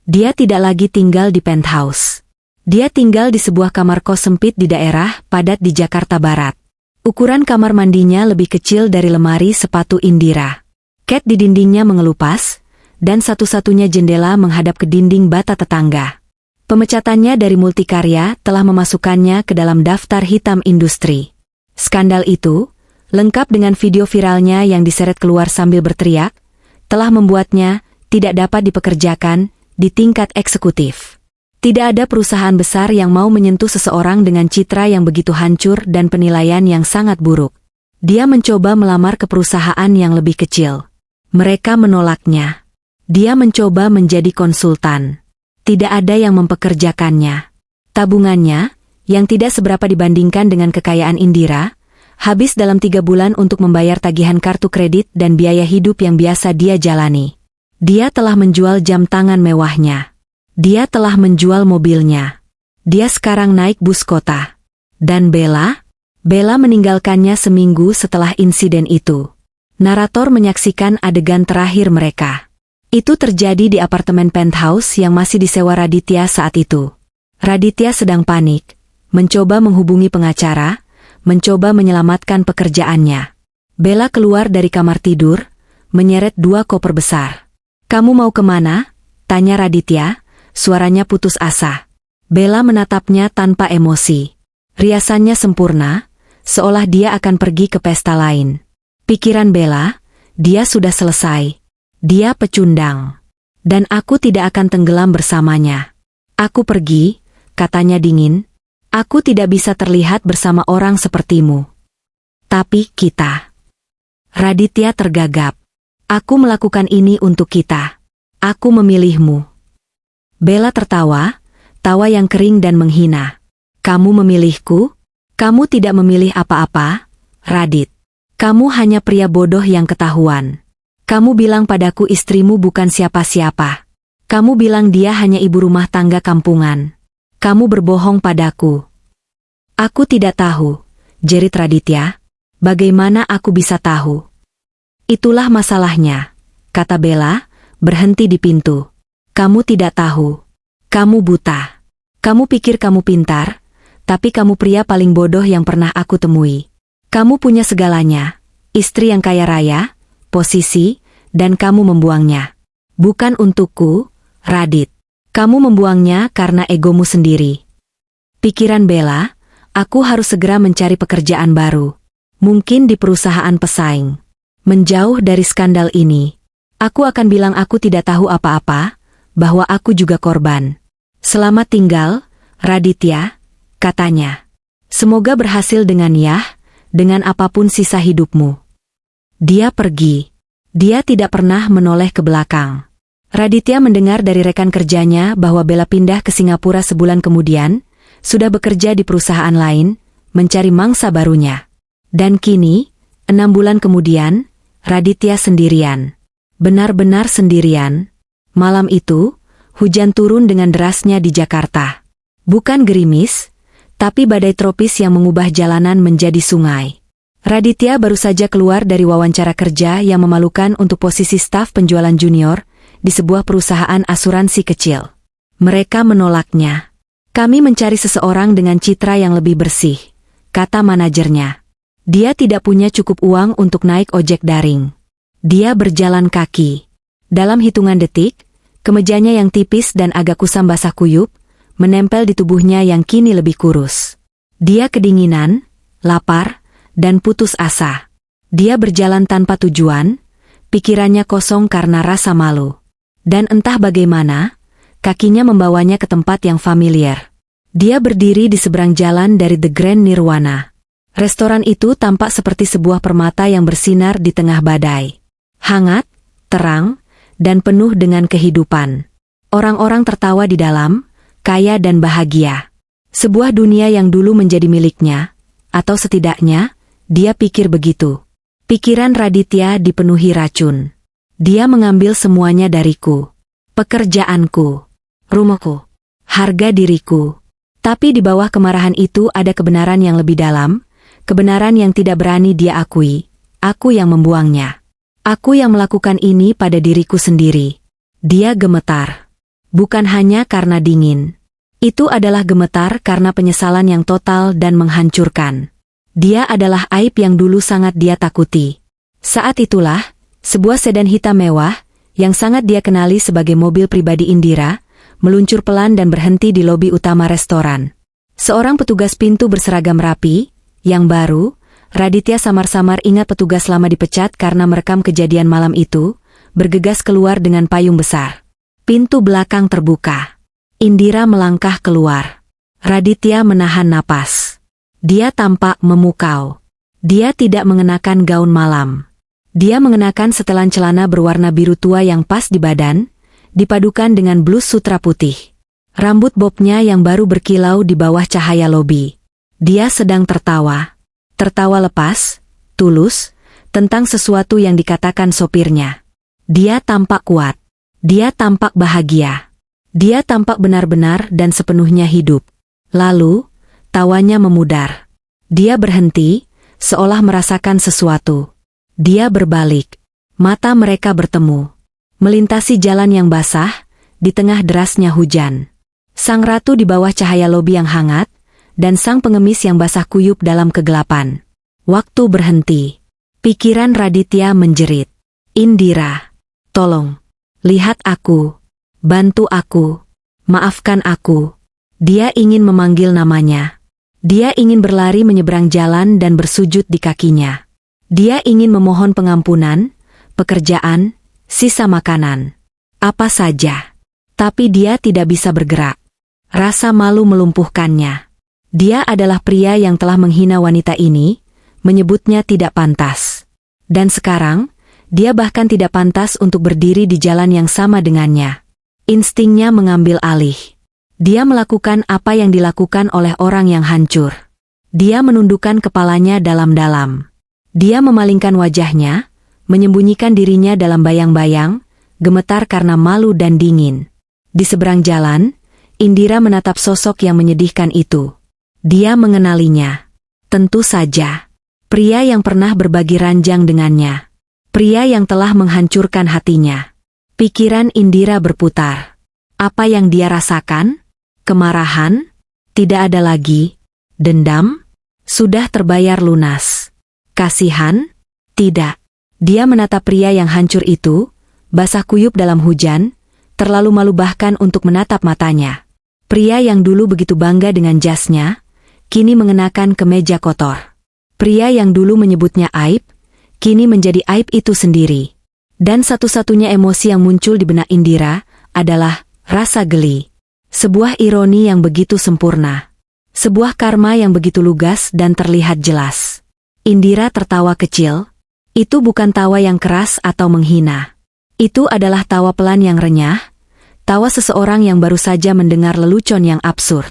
Speaker 1: Dia tidak lagi tinggal di penthouse. Dia tinggal di sebuah kamar kos sempit di daerah padat di Jakarta Barat. Ukuran kamar mandinya lebih kecil dari lemari sepatu Indira. Cat di dindingnya mengelupas, dan satu-satunya jendela menghadap ke dinding bata tetangga. Pemecatannya dari Multikarya telah memasukkannya ke dalam daftar hitam industri. Skandal itu, lengkap dengan video viralnya yang diseret keluar sambil berteriak, telah membuatnya tidak dapat dipekerjakan di tingkat eksekutif. Tidak ada perusahaan besar yang mau menyentuh seseorang dengan citra yang begitu hancur dan penilaian yang sangat buruk. Dia mencoba melamar ke perusahaan yang lebih kecil. Mereka menolaknya. Dia mencoba menjadi konsultan. Tidak ada yang mempekerjakannya. Tabungannya, yang tidak seberapa dibandingkan dengan kekayaan Indira, habis dalam 3 bulan untuk membayar tagihan kartu kredit dan biaya hidup yang biasa dia jalani. Dia telah menjual jam tangan mewahnya. Dia telah menjual mobilnya. Dia sekarang naik bus kota. Dan Bella meninggalkannya seminggu setelah insiden itu. Narator menyaksikan adegan terakhir mereka. Itu terjadi di apartemen penthouse yang masih disewa Raditya saat itu. Raditya sedang panik, mencoba menghubungi pengacara, mencoba menyelamatkan pekerjaannya. Bella keluar dari kamar tidur, menyeret 2 koper besar. "Kamu mau kemana?" tanya Raditya. Suaranya putus asa. Bella menatapnya tanpa emosi. Riasannya sempurna, seolah dia akan pergi ke pesta lain. Pikiran Bella, dia sudah selesai. Dia pecundang. Dan aku tidak akan tenggelam bersamanya. "Aku pergi," katanya dingin. "Aku tidak bisa terlihat bersama orang sepertimu." "Tapi kita." Raditya tergagap. "Aku melakukan ini untuk kita. Aku memilihmu." Bella tertawa, tawa yang kering dan menghina. "Kamu memilihku? Kamu tidak memilih apa-apa, Radit. Kamu hanya pria bodoh yang ketahuan. Kamu bilang padaku istrimu bukan siapa-siapa. Kamu bilang dia hanya ibu rumah tangga kampungan. Kamu berbohong padaku." "Aku tidak tahu," jerit Raditya. "Bagaimana aku bisa tahu?" "Itulah masalahnya," kata Bella, berhenti di pintu. "Kamu tidak tahu. Kamu buta. Kamu pikir kamu pintar, tapi kamu pria paling bodoh yang pernah aku temui. Kamu punya segalanya, istri yang kaya raya, posisi, dan kamu membuangnya. Bukan untukku, Radit. Kamu membuangnya karena egomu sendiri." Pikiran Bella, "Aku harus segera mencari pekerjaan baru. Mungkin di perusahaan pesaing. Menjauh dari skandal ini. Aku akan bilang aku tidak tahu apa-apa, bahwa aku juga korban. Selamat tinggal, Raditya," katanya. "Semoga berhasil dengan dengan apapun sisa hidupmu." Dia pergi. Dia tidak pernah menoleh ke belakang. Raditya mendengar dari rekan kerjanya bahwa Bella pindah ke Singapura sebulan kemudian, sudah bekerja di perusahaan lain, mencari mangsa barunya. Dan kini, 6 bulan kemudian, Raditya sendirian. Benar-benar sendirian. Malam itu, hujan turun dengan derasnya di Jakarta. Bukan gerimis, tapi badai tropis yang mengubah jalanan menjadi sungai. Raditya baru saja keluar dari wawancara kerja yang memalukan untuk posisi staf penjualan junior di sebuah perusahaan asuransi kecil. Mereka menolaknya. "Kami mencari seseorang dengan citra yang lebih bersih," kata manajernya. Dia tidak punya cukup uang untuk naik ojek daring. Dia berjalan kaki. Dalam hitungan detik, kemejanya yang tipis dan agak kusam basah kuyup, menempel di tubuhnya yang kini lebih kurus. Dia kedinginan, lapar, dan putus asa. Dia berjalan tanpa tujuan, pikirannya kosong karena rasa malu. Dan entah bagaimana, kakinya membawanya ke tempat yang familiar. Dia berdiri di seberang jalan dari The Grand Nirwana. Restoran itu tampak seperti sebuah permata yang bersinar di tengah badai. Hangat, terang, dan penuh dengan kehidupan. Orang-orang tertawa di dalam, kaya dan bahagia. Sebuah dunia yang dulu menjadi miliknya, atau setidaknya, dia pikir begitu. Pikiran Raditya dipenuhi racun. Dia mengambil semuanya dariku. Pekerjaanku, rumahku, harga diriku. Tapi di bawah kemarahan itu ada kebenaran yang lebih dalam, kebenaran yang tidak berani dia akui. Aku yang membuangnya. Aku yang melakukan ini pada diriku sendiri. Dia gemetar. Bukan hanya karena dingin. Itu adalah gemetar karena penyesalan yang total dan menghancurkan. Dia adalah aib yang dulu sangat dia takuti. Saat itulah, sebuah sedan hitam mewah, yang sangat dia kenali sebagai mobil pribadi Indira, meluncur pelan dan berhenti di lobi utama restoran. Seorang petugas pintu berseragam rapi, yang baru, Raditya samar-samar ingat petugas lama dipecat karena merekam kejadian malam itu, bergegas keluar dengan payung besar. Pintu belakang terbuka. Indira melangkah keluar. Raditya menahan napas. Dia tampak memukau. Dia tidak mengenakan gaun malam. Dia mengenakan setelan celana berwarna biru tua yang pas di badan, dipadukan dengan blus sutra putih. Rambut bobnya yang baru berkilau di bawah cahaya lobi. Dia sedang tertawa. Tertawa lepas, tulus, tentang sesuatu yang dikatakan sopirnya. Dia tampak kuat. Dia tampak bahagia. Dia tampak benar-benar dan sepenuhnya hidup. Lalu, tawanya memudar. Dia berhenti, seolah merasakan sesuatu. Dia berbalik. Mata mereka bertemu. Melintasi jalan yang basah, di tengah derasnya hujan. Sang ratu di bawah cahaya lobi yang hangat, dan sang pengemis yang basah kuyup dalam kegelapan. Waktu berhenti. Pikiran Raditya menjerit. Indira, tolong. Lihat aku. Bantu aku. Maafkan aku. Dia ingin memanggil namanya. Dia ingin berlari menyeberang jalan dan bersujud di kakinya. Dia ingin memohon pengampunan, pekerjaan, sisa makanan. Apa saja. Tapi dia tidak bisa bergerak. Rasa malu melumpuhkannya. Dia adalah pria yang telah menghina wanita ini, menyebutnya tidak pantas. Dan sekarang, dia bahkan tidak pantas untuk berdiri di jalan yang sama dengannya. Instingnya mengambil alih. Dia melakukan apa yang dilakukan oleh orang yang hancur. Dia menundukkan kepalanya dalam-dalam. Dia memalingkan wajahnya, menyembunyikan dirinya dalam bayang-bayang, gemetar karena malu dan dingin. Di seberang jalan, Indira menatap sosok yang menyedihkan itu. Dia mengenalinya. Tentu saja. Pria yang pernah berbagi ranjang dengannya. Pria yang telah menghancurkan hatinya. Pikiran Indira berputar. Apa yang dia rasakan? Kemarahan? Tidak ada lagi. Dendam? Sudah terbayar lunas. Kasihan? Tidak. Dia menatap pria yang hancur itu, basah kuyup dalam hujan, terlalu malu bahkan untuk menatap matanya. Pria yang dulu begitu bangga dengan jasnya, kini mengenakan kemeja kotor. Pria yang dulu menyebutnya aib, kini menjadi aib itu sendiri. Dan satu-satunya emosi yang muncul di benak Indira adalah rasa geli. Sebuah ironi yang begitu sempurna. Sebuah karma yang begitu lugas dan terlihat jelas. Indira tertawa kecil. Itu bukan tawa yang keras atau menghina. Itu adalah tawa pelan yang renyah, tawa seseorang yang baru saja mendengar lelucon yang absurd.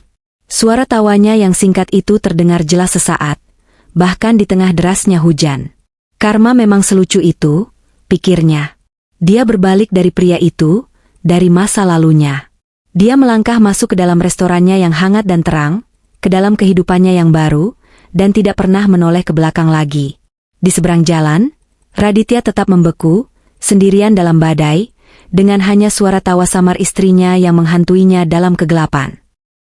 Speaker 1: Suara tawanya yang singkat itu terdengar jelas sesaat, bahkan di tengah derasnya hujan. Karma memang selucu itu, pikirnya. Dia berbalik dari pria itu, dari masa lalunya. Dia melangkah masuk ke dalam restorannya yang hangat dan terang, ke dalam kehidupannya yang baru, dan tidak pernah menoleh ke belakang lagi. Di seberang jalan, Raditya tetap membeku, sendirian dalam badai, dengan hanya suara tawa samar istrinya yang menghantuinya dalam kegelapan.